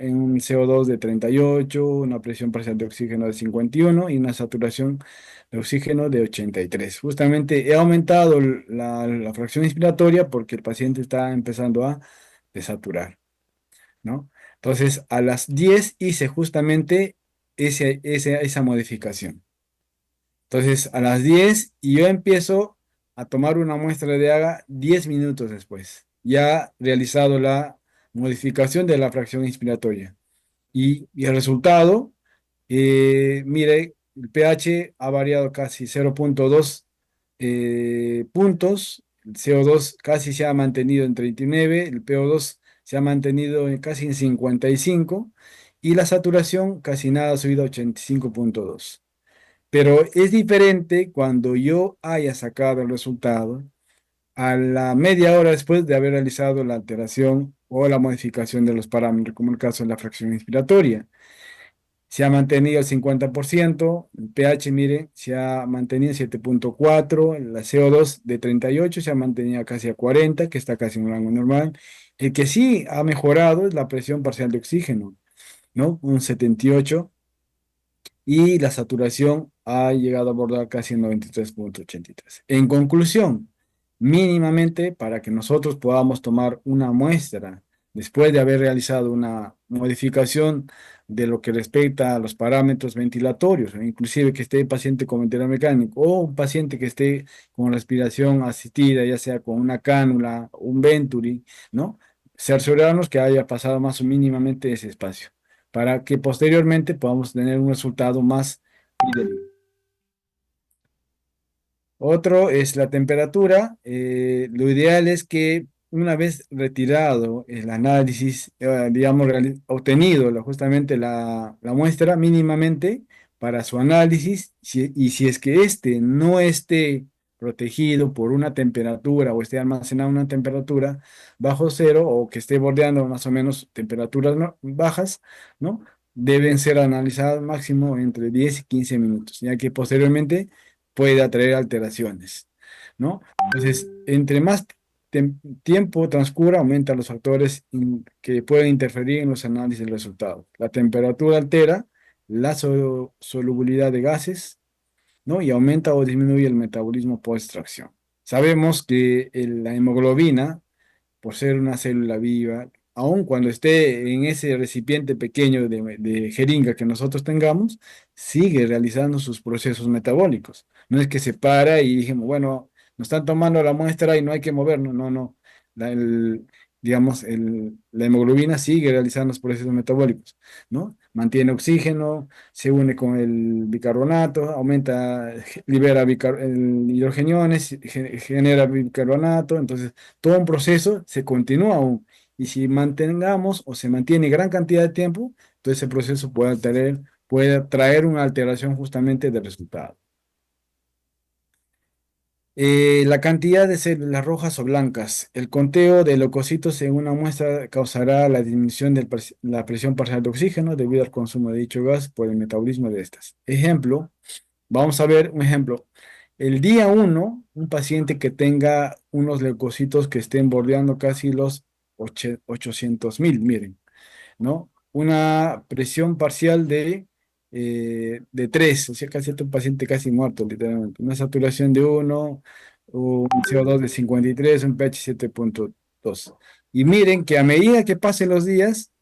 en un CO2 de 38, una presión parcial de oxígeno de 51 y una saturación de oxígeno de 83. Justamente he aumentado la fracción inspiratoria porque el paciente está empezando a desaturar, ¿no? Entonces, a las 10 hice justamente esa modificación. Entonces, a las 10 y yo empiezo a tomar una muestra de AGA 10 minutos después, ya realizado la modificación de la fracción inspiratoria. Y el resultado, mire, el pH ha variado casi 0,2 puntos, el CO2 casi se ha mantenido en 39, el PO2 se ha mantenido casi en 55 y la saturación casi nada ha subido a 85,2. Pero es diferente cuando yo haya sacado el resultado a la media hora después de haber realizado la alteración o la modificación de los parámetros, como el caso de la fracción inspiratoria. Se ha mantenido el 50%, el pH, mire, se ha mantenido en 7,4, la CO2 de 38 se ha mantenido casi a 40, que está casi en un rango normal. El que sí ha mejorado es la presión parcial de oxígeno, ¿no? Un 78, y la saturación ha llegado a abordar casi el 93,83. En conclusión, mínimamente para que nosotros podamos tomar una muestra después de haber realizado una modificación de lo que respecta a los parámetros ventilatorios, o inclusive que esté paciente con ventilador mecánico o un paciente que esté con respiración asistida, ya sea con una cánula, un Venturi, ¿no? Cerciorarnos que haya pasado más o mínimamente ese espacio para que posteriormente podamos tener un resultado más fidedigno. Otro es la temperatura. Lo ideal es que una vez retirado el análisis, digamos, obtenido justamente la muestra mínimamente para su análisis, y si es que éste no esté protegido por una temperatura o esté almacenado en una temperatura bajo cero o que esté bordeando más o menos temperaturas bajas, ¿no? Deben ser analizadas máximo entre 10 y 15 minutos, ya que posteriormente puede atraer alteraciones, ¿no? Entonces, entre más tiempo transcurra, aumentan los factores que pueden interferir en los análisis del resultado. La temperatura altera la solubilidad de gases, ¿no? Y aumenta o disminuye el metabolismo post-extracción. Sabemos que la hemoglobina, por ser una célula viva, aun cuando esté en ese recipiente pequeño de jeringa que nosotros tengamos, sigue realizando sus procesos metabólicos. No es que se para y dijimos, bueno, nos están tomando la muestra y no hay que movernos. No, no. La, el, digamos, la hemoglobina sigue realizando los procesos metabólicos, ¿no? Mantiene oxígeno, se une con el bicarbonato, aumenta, libera hidrogeniones, genera bicarbonato, entonces todo un proceso se continúa aún. Y si mantengamos o se mantiene gran cantidad de tiempo, entonces ese proceso puede traer una alteración justamente del resultado. La cantidad de células rojas o blancas. El conteo de leucocitos en una muestra causará la disminución de la presión parcial de oxígeno debido al consumo de dicho gas por el metabolismo de estas. Ejemplo, vamos a ver un ejemplo. El día uno, un paciente que tenga unos leucocitos que estén bordeando casi los 800.000, miren, ¿no? Una presión parcial de 3, o sea, casi un paciente casi muerto, literalmente. Una saturación de 1, un CO2 de 53, un pH 7,2. Y miren que a medida que pasen los días,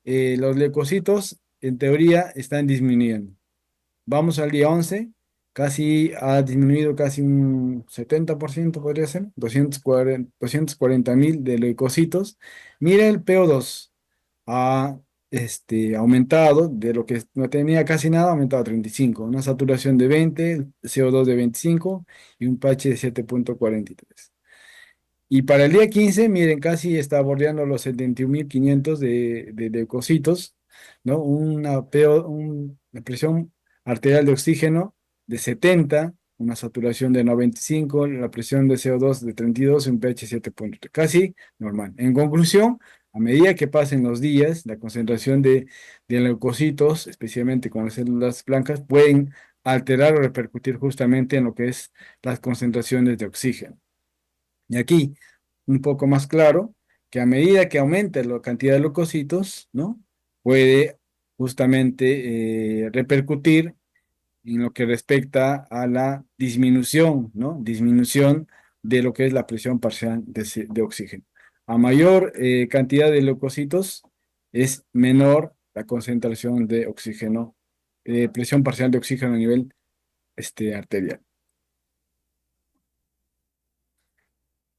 los leucocitos, en teoría, están disminuyendo. Vamos al día 11, casi ha disminuido casi un 70%, podría ser, 240.000 de leucocitos. Mira el PO2, ha aumentado de lo que no tenía casi nada, ha aumentado a 35, una saturación de 20, CO2 de 25 y un pH de 7,43. Y para el día 15, miren, casi está bordeando los 71.500 de leucocitos, ¿no? Una presión arterial de oxígeno de 70, una saturación de 95, la presión de CO2 de 32, un pH 7,3, casi normal. En conclusión, a medida que pasen los días, la concentración de leucocitos, especialmente con las células blancas, pueden alterar o repercutir justamente en lo que es las concentraciones de oxígeno. Y aquí, un poco más claro, que a medida que aumenta la cantidad de leucocitos, ¿no? Puede justamente repercutir en lo que respecta a la disminución, ¿no? Disminución de lo que es la presión parcial de oxígeno. A mayor cantidad de leucocitos, es menor la concentración de oxígeno, presión parcial de oxígeno a nivel arterial.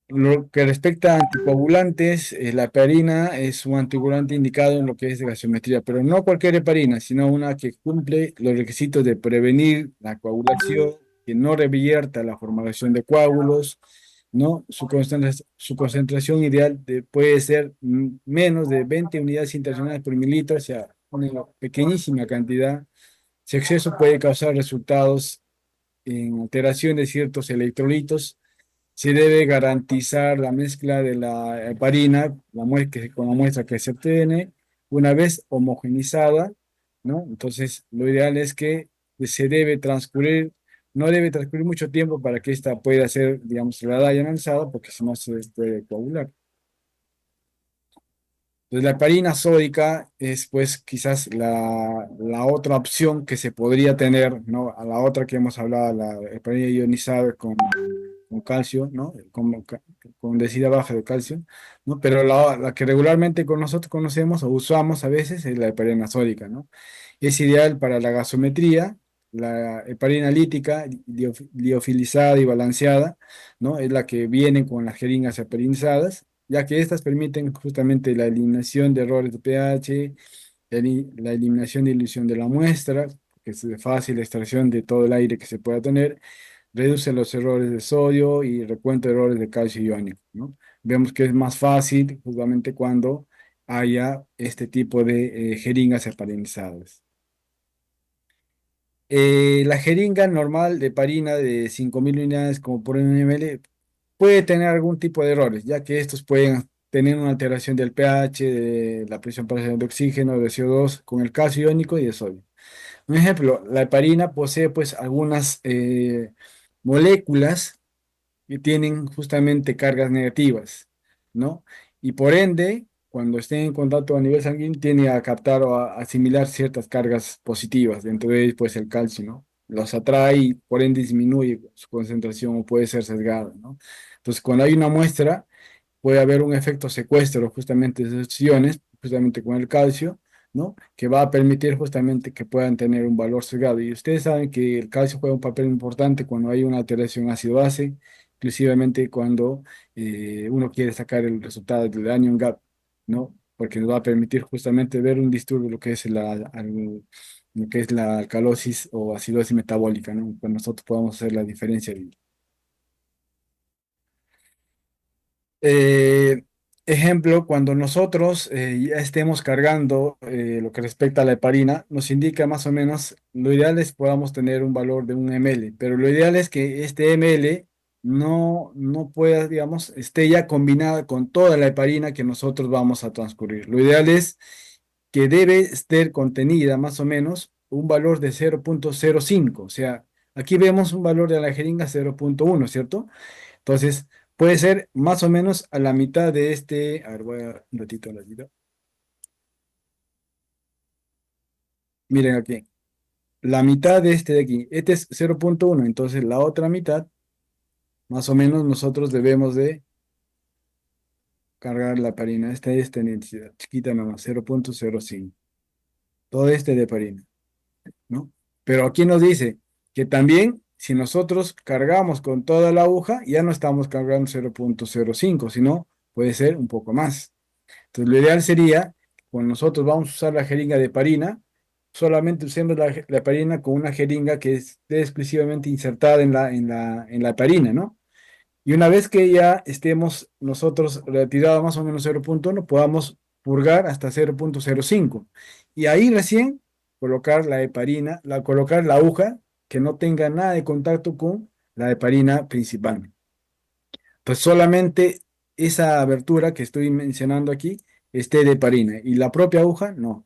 Lo que respecta a anticoagulantes, la heparina es un anticoagulante indicado en lo que es de gasometría, pero no cualquier heparina, sino una que cumple los requisitos de prevenir la coagulación, que no revierta la formación de coágulos, ¿no? Su concentración ideal puede ser menos de 20 unidades internacionales por mililitro, o sea, una pequeñísima cantidad. Si exceso puede causar resultados en alteración de ciertos electrolitos. Se debe garantizar la mezcla de la heparina con la muestra que se obtiene una vez homogenizada, ¿no? Entonces, lo ideal es que no debe transcurrir mucho tiempo para que esta pueda ser, digamos, tratada y analizada, porque si no se puede coagular. Entonces, la heparina sódica es, pues, quizás la otra opción que se podría tener, ¿no? A la otra que hemos hablado, la heparina ionizada con calcio, ¿no? Con densidad baja de calcio, ¿no? Pero la que regularmente nosotros conocemos o usamos a veces es la heparina sódica, ¿no? Es ideal para la gasometría, la heparina lítica, liofilizada y balanceada, ¿no? Es la que viene con las jeringas heparinizadas, ya que estas permiten justamente la eliminación de errores de pH, la eliminación de dilución de la muestra, que es de fácil extracción de todo el aire que se pueda tener, reduce los errores de sodio y recuento de errores de calcio iónico, ¿no? Vemos que es más fácil justamente cuando haya este tipo de jeringas heparinizadas. La jeringa normal de heparina de 5.000 unidades como por ml puede tener algún tipo de errores, ya que estos pueden tener una alteración del pH, de la presión parcial de oxígeno, de CO2 con el calcio iónico y de sodio. Un ejemplo, la heparina posee pues algunas moléculas que tienen justamente cargas negativas, ¿no? Y por ende, cuando estén en contacto a nivel sanguíneo, tiene a captar o a asimilar ciertas cargas positivas, dentro de ellas pues el calcio, ¿no? Los atrae y por ende disminuye su concentración o puede ser sesgada, ¿no? Entonces, cuando hay una muestra puede haber un efecto secuestro justamente de esos iones, justamente con el calcio, ¿no? Que va a permitir justamente que puedan tener un valor sesgado. Y ustedes saben que el calcio juega un papel importante cuando hay una alteración ácido-base, inclusivamente cuando uno quiere sacar el resultado del anion gap, ¿no? Porque nos va a permitir justamente ver un disturbio, lo que es la alcalosis o acidosis metabólica, ¿no? Pues nosotros podemos hacer la diferencia. Eh, Ejemplo, cuando nosotros ya estemos cargando lo que respecta a la heparina, nos indica más o menos, lo ideal es podamos tener un valor de un ml, pero lo ideal es que este ml no pueda, digamos, esté ya combinada con toda la heparina que nosotros vamos a transcurrir. Lo ideal es que debe estar contenida más o menos un valor de 0,05, o sea, aquí vemos un valor de la jeringa 0,1, ¿cierto? Entonces, puede ser más o menos a la mitad de este. A ver, voy a un ratito a la vida. Miren aquí. La mitad de este de aquí. Este es 0,1. Entonces, la otra mitad, más o menos, nosotros debemos de cargar la parina. Esta es esta intensidad. Chiquita nomás, 0,05. Todo este de parina, ¿no? Pero aquí nos dice que también, si nosotros cargamos con toda la aguja, ya no estamos cargando 0,05, sino puede ser un poco más. Entonces, lo ideal sería, cuando nosotros vamos a usar la jeringa de parina, solamente usemos la heparina con una jeringa que esté exclusivamente insertada en la heparina, ¿no? Y una vez que ya estemos nosotros retirados más o menos 0,1, podamos purgar hasta 0,05. Y ahí recién colocar la heparina, colocar la aguja que no tenga nada de contacto con la heparina principal. Pues solamente esa abertura que estoy mencionando aquí esté de parina y la propia aguja no,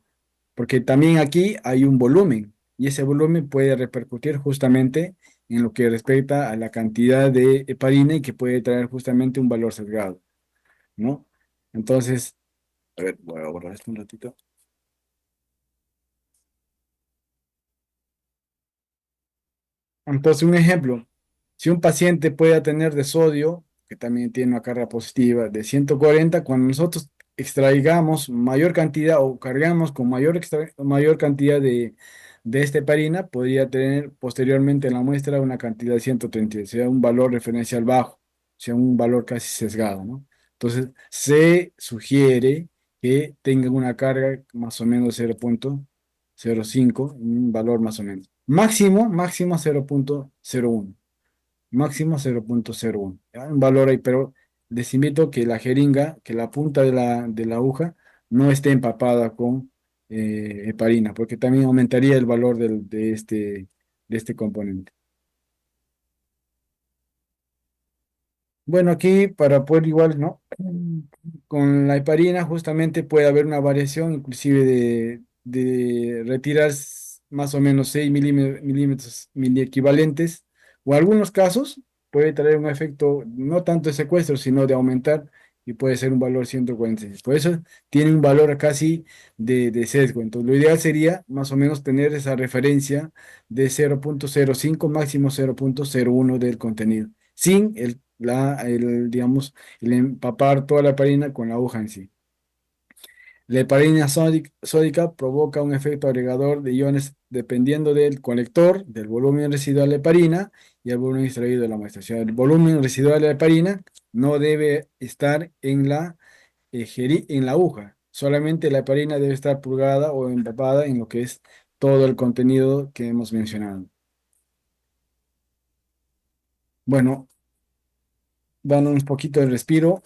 porque también aquí hay un volumen y ese volumen puede repercutir justamente en lo que respecta a la cantidad de heparina y que puede traer justamente un valor sesgado, ¿no? Entonces, a ver, voy a borrar esto un ratito. Entonces, un ejemplo, si un paciente puede tener de sodio, que también tiene una carga positiva de 140, cuando nosotros extraigamos mayor cantidad o cargamos con mayor cantidad de esta heparina, podría tener posteriormente en la muestra una cantidad de 130, o sea, un valor referencial bajo, o sea, un valor casi sesgado, ¿no? Entonces, se sugiere que tengan una carga más o menos 0,05, un valor más o menos. Máximo 0,01. Máximo 0,01. ¿Ya? Un valor ahí, pero les invito que la jeringa, que la punta de la aguja no esté empapada con heparina, porque también aumentaría el valor de este componente. Bueno, aquí para poder igual, ¿no? Con la heparina justamente puede haber una variación inclusive de retirar más o menos 6 milímetros miliequivalentes, o algunos casos puede traer un efecto no tanto de secuestro, sino de aumentar y puede ser un valor 146. Por eso tiene un valor casi de sesgo. Entonces lo ideal sería más o menos tener esa referencia de 0,05 máximo 0,01 del contenido sin digamos, el empapar toda la heparina con la aguja en sí. La heparina sódica provoca un efecto agregador de iones dependiendo del colector, del volumen residual de heparina y el volumen extraído de la muestra. O sea, el volumen residual de la heparina no debe estar en la aguja. Solamente la heparina debe estar purgada o empapada en lo que es todo el contenido que hemos mencionado. Bueno, dando un poquito de respiro.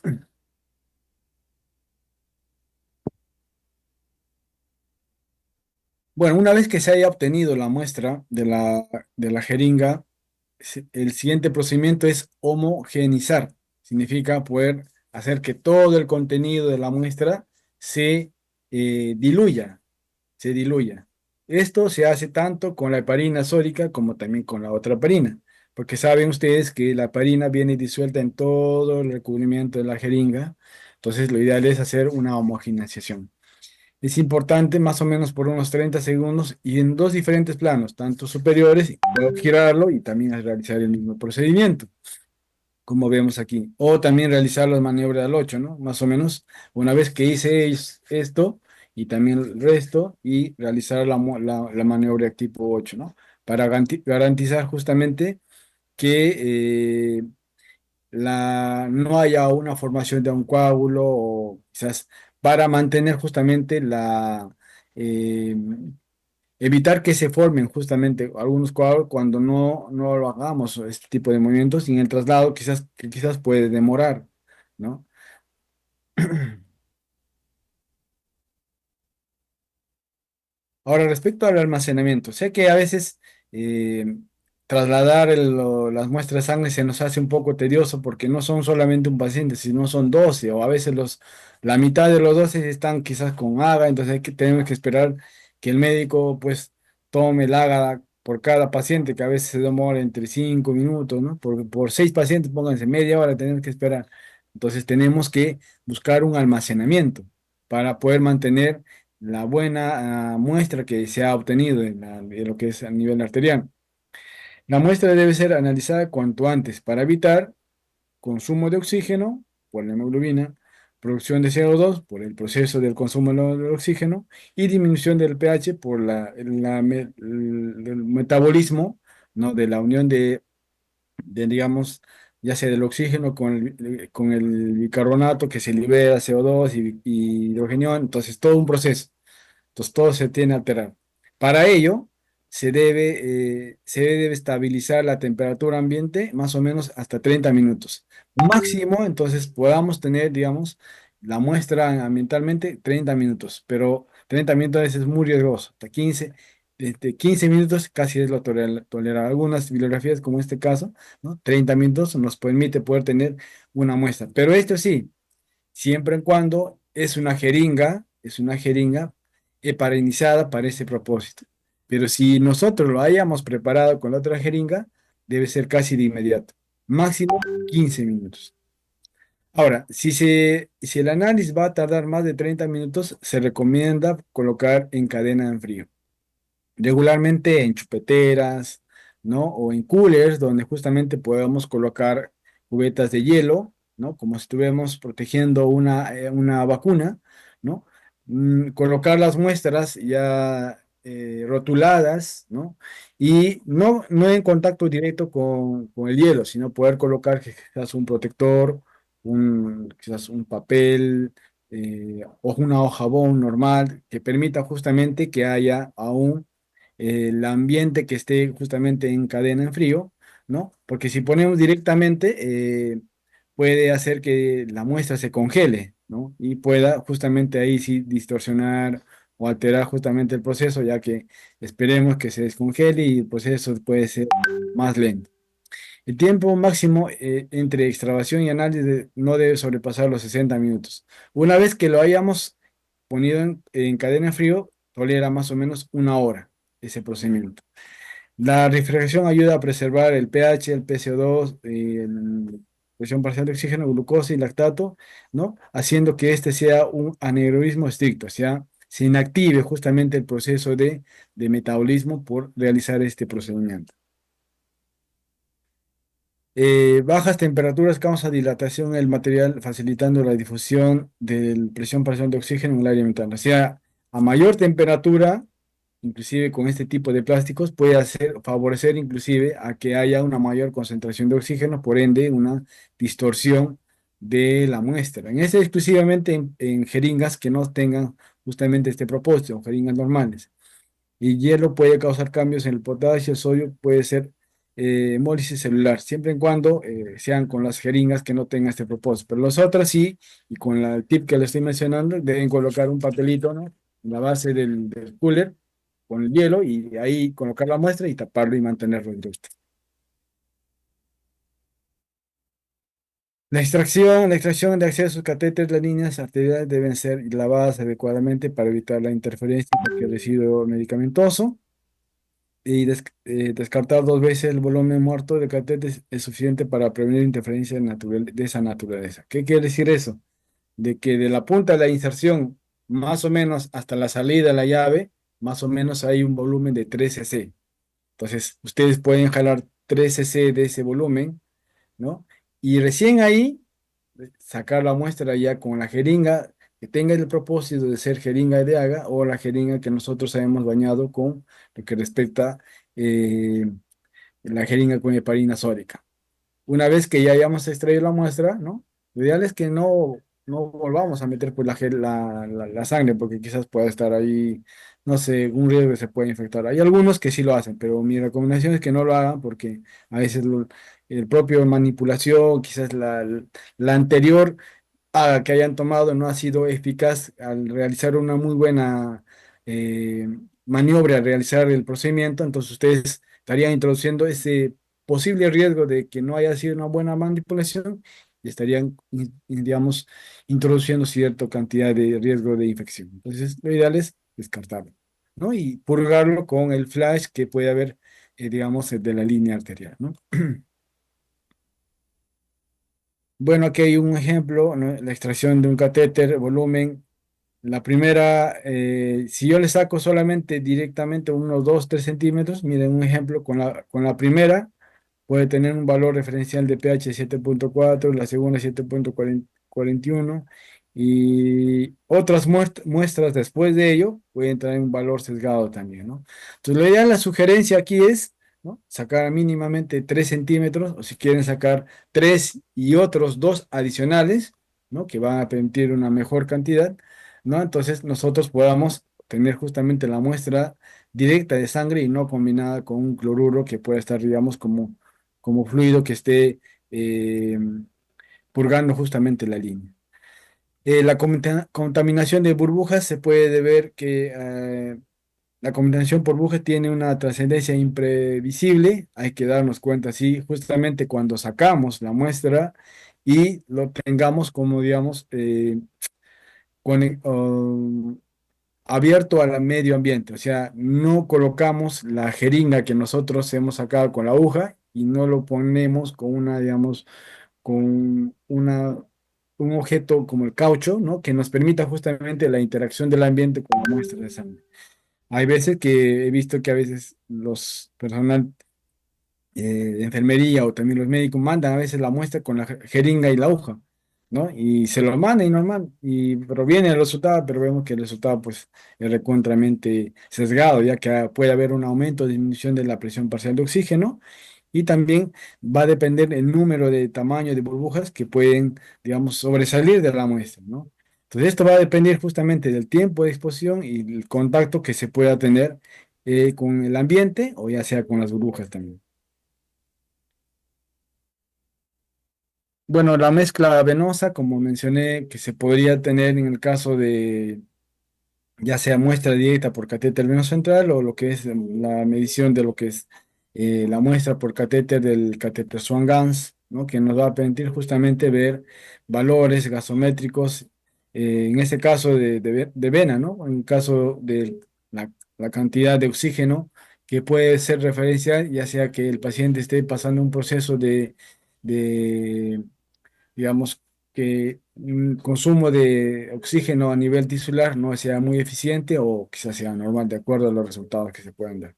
Bueno, una vez que se haya obtenido la muestra de la jeringa, el siguiente procedimiento es homogenizar. Significa poder hacer que todo el contenido de la muestra se diluya, se diluya. Esto se hace tanto con la heparina sódica como también con la otra heparina, porque saben ustedes que la heparina viene disuelta en todo el recubrimiento de la jeringa, entonces lo ideal es hacer una homogeneización. Es importante más o menos por unos 30 segundos y en dos diferentes planos, tanto superiores, y puedo girarlo y también realizar el mismo procedimiento. como vemos aquí. O también realizar las maniobras al 8, ¿no? Más o menos, una vez que hice esto y también el resto, y realizar la maniobra tipo 8, ¿no? Para garantizar justamente que no haya una formación de un coágulo o quizás para mantener justamente eh, evitar que se formen justamente algunos coágulos cuando no lo hagamos este tipo de movimientos y en el traslado quizás puede demorar, ¿no? Ahora, respecto al almacenamiento, sé que a veces eh, trasladar las muestras de sangre se nos hace un poco tedioso porque no son solamente un paciente, sino son 12 o a veces la mitad de los 12 están quizás con AGA, entonces tenemos que esperar que el médico pues tome el AGA por cada paciente, que a veces se demora entre 5 minutos, ¿no? Por 6 pacientes, pónganse media hora, tenemos que esperar. Entonces tenemos que buscar un almacenamiento para poder mantener la buena muestra que se ha obtenido de lo que es a nivel arterial. La muestra debe ser analizada cuanto antes para evitar consumo de oxígeno por la hemoglobina, producción de CO2 por el proceso del consumo del oxígeno y disminución del pH por el metabolismo, ¿no? De la unión digamos, ya sea del oxígeno con el bicarbonato que se libera CO2 y hidrogenio, entonces todo un proceso. Entonces todo se tiene que alterar. Para ello, se debe estabilizar la temperatura ambiente más o menos hasta 30 minutos. Máximo, entonces podamos tener, digamos, la muestra ambientalmente 30 minutos, pero 30 minutos es muy riesgoso. Hasta 15 minutos casi es lo tolerable. Algunas bibliografías, como este caso, ¿no? 30 minutos nos permite poder tener una muestra. Pero esto sí, siempre y cuando es una jeringa heparinizada para ese propósito. Pero si nosotros lo hayamos preparado con la otra jeringa, debe ser casi de inmediato, máximo 15 minutos. Ahora, si el análisis va a tardar más de 30 minutos, se recomienda colocar en cadena en frío regularmente en chupeteras, ¿no? O en coolers, donde justamente podamos colocar cubetas de hielo, ¿no? Como si estuviéramos protegiendo una vacuna, ¿no? Colocar las muestras ya rotuladas, ¿no? Y no en contacto directo con el hielo, sino poder colocar quizás un protector, quizás un papel o una hoja jabón normal que permita justamente que haya aún el ambiente que esté justamente en cadena en frío, ¿no? Porque si ponemos directamente, puede hacer que la muestra se congele, ¿no? Y pueda justamente ahí sí distorsionar o alterar justamente el proceso, ya que esperemos que se descongele y el proceso puede ser más lento. El tiempo máximo entre extravasación y análisis no debe sobrepasar los 60 minutos. Una vez que lo hayamos ponido en cadena en frío, tolera más o menos una hora ese procedimiento. La refrigeración ayuda a preservar el pH, el PCO2, presión parcial de oxígeno, glucosa y lactato, ¿no? Haciendo que este sea un anaerobismo estricto, o sea, se inactive justamente el proceso de metabolismo por realizar este procedimiento. Bajas temperaturas causan dilatación del material, facilitando la difusión de la presión parcial de oxígeno en el área mental. O sea, a mayor temperatura, inclusive con este tipo de plásticos, puede favorecer inclusive a que haya una mayor concentración de oxígeno, por ende, una distorsión de la muestra. En este exclusivamente en jeringas que no tengan justamente este propósito, jeringas normales. Y hielo puede causar cambios en el potasio, el sodio puede ser hemólisis celular, siempre y cuando sean con las jeringas que no tengan este propósito. Pero las otras sí, y con el tip que le estoy mencionando, deben colocar un papelito, ¿no? En la base del cooler con el hielo y ahí colocar la muestra y taparlo y mantenerlo intacto. La extracción de accesos catéteres, las líneas arteriales deben ser lavadas adecuadamente para evitar la interferencia del residuo medicamentoso. Y descartar 2 veces el volumen muerto de catéter es suficiente para prevenir interferencia de esa naturaleza. ¿Qué quiere decir eso? De que de la punta de la inserción, más o menos hasta la salida de la llave, más o menos hay un volumen de 3 cc. Entonces, ustedes pueden jalar 3 cc de ese volumen, ¿no? y recién ahí sacar la muestra ya con la jeringa que tenga el propósito de ser jeringa de Haga o la jeringa que nosotros hemos bañado con lo que respecta eh, la jeringa con heparina sódica. Una vez que ya hayamos extraído la muestra, ¿no? Lo ideal es que no volvamos a meter pues, la sangre, porque quizás pueda estar ahí, no sé, un riesgo que se puede infectar. Hay algunos que sí lo hacen, pero mi recomendación es que no lo hagan porque a veces el propio manipulación, quizás la anterior que hayan tomado no ha sido eficaz al realizar una muy buena eh, maniobra, al realizar el procedimiento, entonces ustedes estarían introduciendo ese posible riesgo de que no haya sido una buena manipulación y estarían, digamos, introduciendo cierta cantidad de riesgo de infección. Entonces, lo ideal es descartarlo, ¿no? Y purgarlo con el flash que puede haber, digamos, de la línea arterial, ¿no? Bueno, aquí hay un ejemplo, ¿no? La extracción de un catéter, volumen. La primera, si yo le saco solamente directamente unos 2 3 centímetros, miren un ejemplo, con la primera puede tener un valor referencial de pH 7,4, la segunda 7,41 y otras muestras después de ello pueden traer un valor sesgado también, ¿no? Entonces, la idea, la sugerencia aquí es, ¿no? Sacar mínimamente 3 centímetros o si quieren sacar 3 y otros 2 adicionales, ¿no? Que van a permitir una mejor cantidad, ¿no? Entonces nosotros podamos tener justamente la muestra directa de sangre y no combinada con un cloruro que pueda estar, digamos, como fluido que esté eh, purgando justamente la línea. La contaminación de burbujas se puede deber que la contaminación por burbujas tiene una trascendencia imprevisible. Hay que darnos cuenta, sí, justamente cuando sacamos la muestra y lo tengamos como, digamos, abierto al medio ambiente, o sea, no colocamos la jeringa que nosotros hemos sacado con la aguja y no lo ponemos con una, digamos, con un objeto como el caucho, ¿no? Que nos permita justamente la interacción del ambiente con la muestra de sangre. Hay veces que he visto que a veces los personal de enfermería o también los médicos mandan a veces la muestra con la jeringa y la aguja, ¿no? Y se lo mandan y normal, y proviene el resultado, pero vemos que el resultado pues es recontramente sesgado, ya que puede haber un aumento o disminución de la presión parcial de oxígeno y también va a depender el número de tamaño de burbujas que pueden, digamos, sobresalir de la muestra, ¿no? Entonces esto va a depender justamente del tiempo de exposición y el contacto que se pueda tener con el ambiente o ya sea con las burbujas también. Bueno, la mezcla venosa, como mencioné, que se podría tener en el caso de ya sea muestra directa por catéter venoso central o lo que es la medición de lo que es la muestra por catéter del catéter Swan-Ganz, ¿no? Que nos va a permitir justamente ver valores gasométricos, en este caso de vena, ¿no? En el caso de la cantidad de oxígeno que puede ser referencial, ya sea que el paciente esté pasando un proceso de digamos, que un consumo de oxígeno a nivel tisular no sea muy eficiente o quizás sea normal de acuerdo a los resultados que se puedan dar.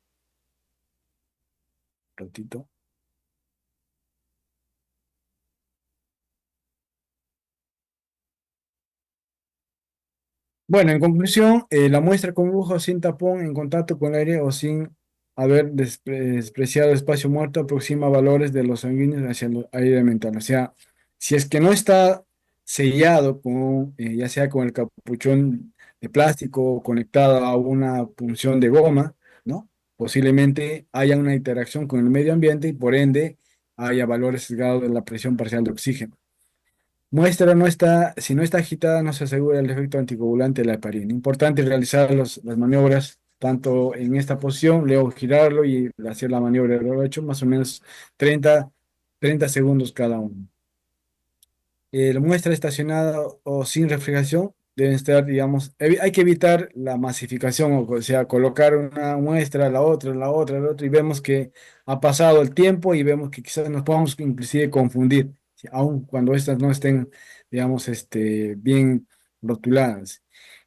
Ratito. Bueno, en conclusión, la muestra con burbuja sin tapón en contacto con el aire o sin haber despreciado espacio muerto aproxima valores de los sanguíneos hacia el aire mental. O sea, si es que no está sellado con, ya sea con el capuchón de plástico o conectado a una punción de goma, ¿no? Posiblemente haya una interacción con el medio ambiente y por ende haya valores sesgados de la presión parcial de oxígeno. Muestra no está, si no está agitada, no se asegura el efecto anticoagulante de la heparina. Importante realizar las maniobras tanto en esta posición, luego girarlo y hacer la maniobra de lo hecho, más o menos 30 30 segundos cada uno. La muestra estacionada o sin refrigeración deben estar, digamos, hay que evitar la masificación, o sea, colocar una muestra, la otra, la otra, y vemos que ha pasado el tiempo y vemos que quizás nos podamos inclusive confundir, aun cuando estas no estén, digamos, bien rotuladas.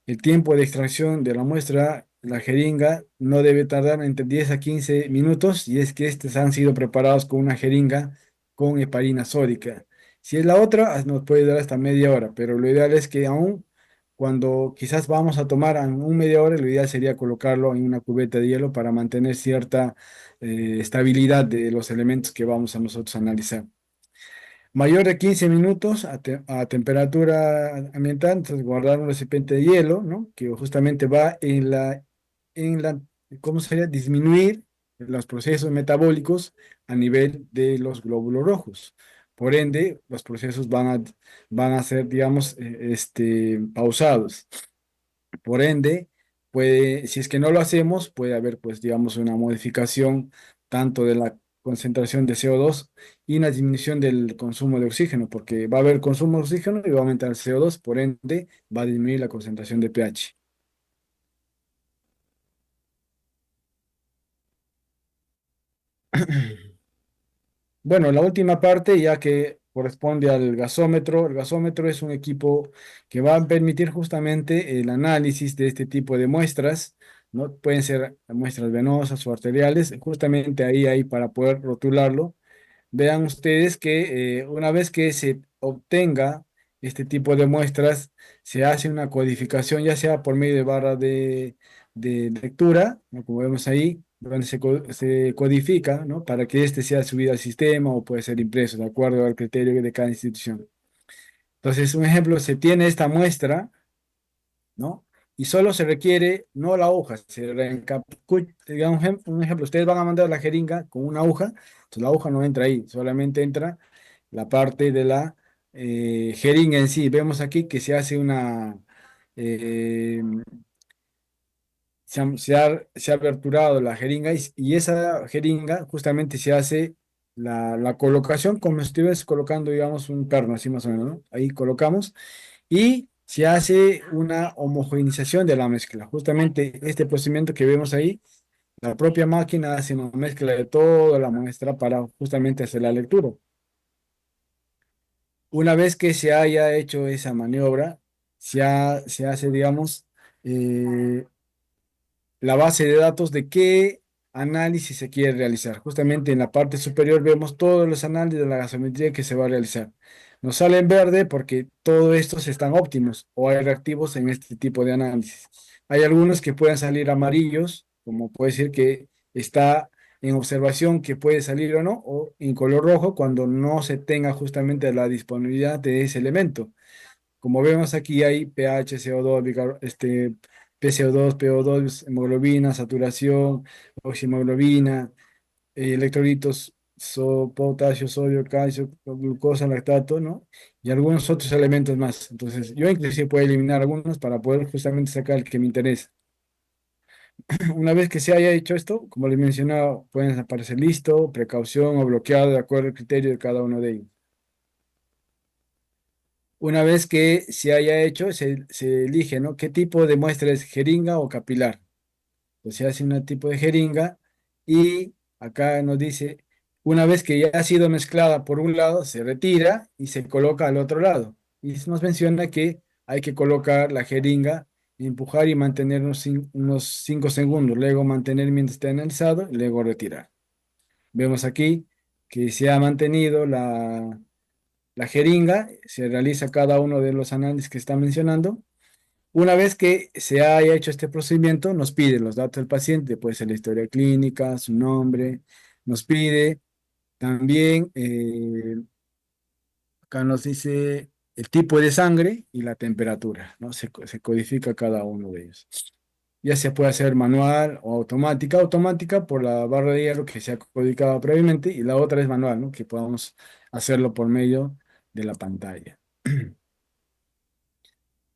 El tiempo de extracción de la muestra, la jeringa, no debe tardar entre 10 a 15 minutos y es que estos han sido preparados con una jeringa con heparina sódica. Si es la otra, nos puede dar hasta media hora, pero lo ideal es que aún cuando quizás vamos a tomar en un media hora, lo ideal sería colocarlo en una cubeta de hielo para mantener cierta estabilidad de los elementos que vamos a nosotros analizar. Mayor de 15 minutos a temperatura ambiental, entonces guardar un recipiente de hielo, ¿no? Que justamente va en la, ¿cómo sería? Disminuir los procesos metabólicos a nivel de los glóbulos rojos. Por ende, los procesos van a ser, digamos, pausados. Por ende, si es que no lo hacemos, puede haber, pues, digamos, una modificación tanto de la concentración de CO2 y una disminución del consumo de oxígeno, porque va a haber consumo de oxígeno y va a aumentar el CO2, por ende, va a disminuir la concentración de pH. Bueno, la última parte, ya que corresponde al gasómetro, el gasómetro es un equipo que va a permitir justamente el análisis de este tipo de muestras, ¿no? Pueden ser muestras venosas o arteriales, justamente ahí para poder rotularlo. Vean ustedes que una vez que se obtenga este tipo de muestras, se hace una codificación, ya sea por medio de barra de lectura, ¿no? Como vemos ahí, donde se codifica, ¿no? Para que este sea subido al sistema o puede ser impreso, de acuerdo al criterio de cada institución. Entonces, un ejemplo, se tiene esta muestra, ¿no? Y solo se requiere, no la hoja, digamos, un ejemplo, ustedes van a mandar la jeringa con una aguja, entonces la aguja no entra ahí, solamente entra la parte de la jeringa en sí. Vemos aquí que se hace eh, se ha aberturado la jeringa y esa jeringa justamente se hace la colocación como si estuvieras colocando, digamos, un perno, así más o menos, ¿no? Ahí colocamos y se hace una homogeneización de la mezcla. Justamente este procedimiento que vemos ahí, la propia máquina hace una mezcla de toda la muestra para justamente hacer la lectura. Una vez que se haya hecho esa maniobra, se hace, digamos, eh, la base de datos de qué análisis se quiere realizar. Justamente en la parte superior vemos todos los análisis de la gasometría que se va a realizar. Nos sale en verde porque todos estos están óptimos o hay reactivos en este tipo de análisis. Hay algunos que pueden salir amarillos, como puede decir que está en observación que puede salir o no, o en color rojo cuando no se tenga justamente la disponibilidad de ese elemento. Como vemos aquí hay pH, CO2, PCO2, PO2, hemoglobina, saturación, oxihemoglobina, electrolitos, potasio, sodio, calcio, glucosa, lactato, ¿no? Y algunos otros elementos más. Entonces, yo inclusive puedo eliminar algunos para poder justamente sacar el que me interesa. Una vez que se haya hecho esto, como les mencionaba, pueden aparecer listo, precaución o bloqueado de acuerdo al criterio de cada uno de ellos. Una vez que se haya hecho, se elige, ¿no? ¿Qué tipo de muestra es jeringa o capilar? Pues se hace un tipo de jeringa y acá nos dice, una vez que ya ha sido mezclada por un lado, se retira y se coloca al otro lado. Y nos menciona que hay que colocar la jeringa, empujar y mantener unos 5 segundos, luego mantener mientras esté analizado y luego retirar. Vemos aquí que se ha mantenido la jeringa, se realiza cada uno de los análisis que está mencionando. Una vez que se haya hecho este procedimiento, nos pide los datos del paciente, puede ser la historia clínica, su nombre, nos pide también, acá nos dice el tipo de sangre y la temperatura, ¿no? Se codifica cada uno de ellos. Ya se puede hacer manual o automática, automática por la barra de hierro que se ha codificado previamente y la otra es manual, ¿no? Que podamos hacerlo por medio de la pantalla.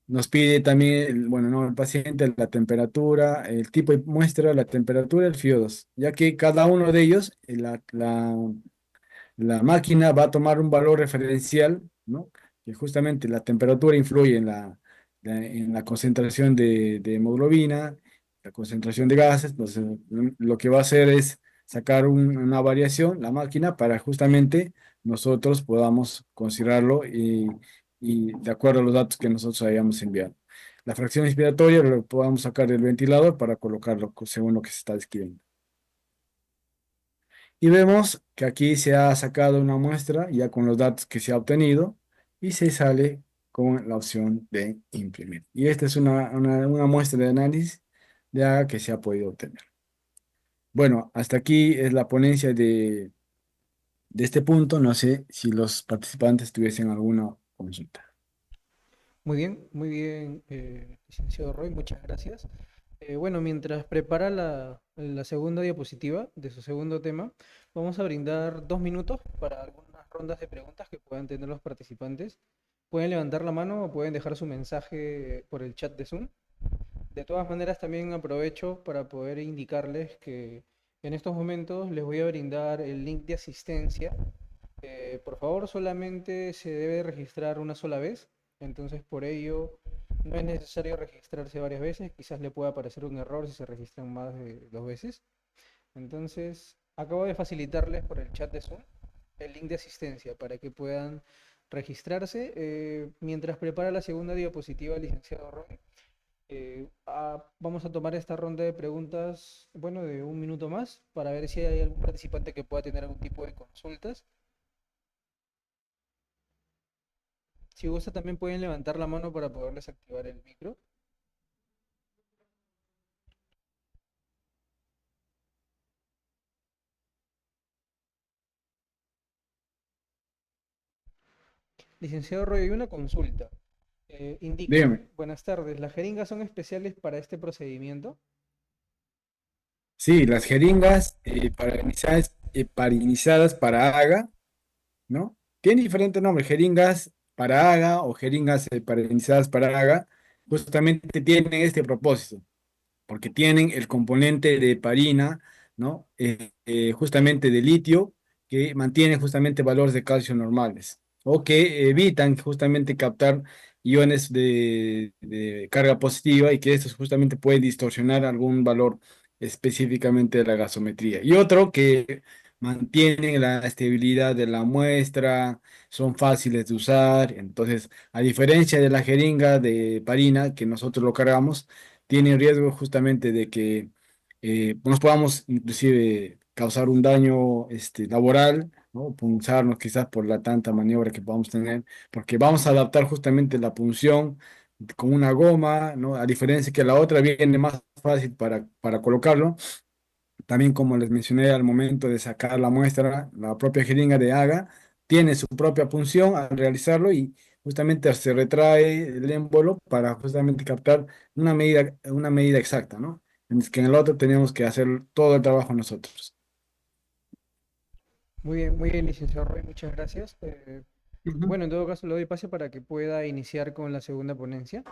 Nos pide también, bueno, no, el paciente, la temperatura, el tipo de muestra, la temperatura, el FIO2, ya que cada uno de ellos, la máquina va a tomar un valor referencial, ¿no? Que justamente la temperatura influye en la concentración de hemoglobina, la concentración de gases. Entonces, lo que va a hacer es sacar una variación, la máquina, para justamente nosotros podamos considerarlo y de acuerdo a los datos que nosotros hayamos enviado. La fracción inspiratoria lo podamos sacar del ventilador para colocarlo según lo que se está describiendo. Y vemos que aquí se ha sacado una muestra ya con los datos que se ha obtenido y se sale con la opción de imprimir. Y esta es una muestra de análisis de AGA que se ha podido obtener. Bueno, hasta aquí es la ponencia de este punto. No sé si los participantes tuviesen alguna consulta. Muy bien, licenciado Roy, muchas gracias. Bueno, mientras prepara la segunda diapositiva de su segundo tema, vamos a brindar 2 minutos para algunas rondas de preguntas que puedan tener los participantes. Pueden levantar la mano o pueden dejar su mensaje por el chat de Zoom. De todas maneras, también aprovecho para poder indicarles que en estos momentos les voy a brindar el link de asistencia. Por favor, solamente se debe registrar una sola vez, entonces por ello no es necesario registrarse varias veces, quizás le pueda aparecer un error si se registran más de 2 veces. Entonces, acabo de facilitarles por el chat de Zoom el link de asistencia para que puedan registrarse. Mientras prepara la segunda diapositiva, licenciado Roy, vamos a tomar esta ronda de preguntas, bueno, de 1 minuto más, para ver si hay algún participante que pueda tener algún tipo de consultas. Si gusta, también pueden levantar la mano para poderles activar el micro. Licenciado Roy, hay una consulta. Indíqueme, Dígame. buenas tardes, ¿las jeringas son especiales para este procedimiento? Sí, las jeringas parinizadas para AGA, ¿no? Tienen diferentes nombres, jeringas para AGA o jeringas parinizadas para AGA, justamente tienen este propósito, porque tienen el componente de heparina, ¿no? Justamente de litio, que mantiene justamente valores de calcio normales, o que evitan justamente captar iones de carga positiva y que estos justamente pueden distorsionar algún valor específicamente de la gasometría. Y otro que mantienen la estabilidad de la muestra, son fáciles de usar, entonces, a diferencia de la jeringa de heparina que nosotros lo cargamos, tiene riesgo justamente de que nos podamos inclusive causar un daño laboral, ¿no? Punzarnos quizás por la tanta maniobra que podamos tener, porque vamos a adaptar justamente la punción con una goma, ¿no? A diferencia que la otra viene más fácil para colocarlo. También, como les mencioné al momento de sacar la muestra, la propia jeringa de AGA tiene su propia punción al realizarlo y justamente se retrae el émbolo para justamente captar una medida exacta, ¿no? Mientras que en el otro tenemos que hacer todo el trabajo nosotros. Muy bien, licenciado Roy, muchas gracias. Ujú. Bueno, en todo caso, le doy pase para que pueda iniciar con la segunda ponencia.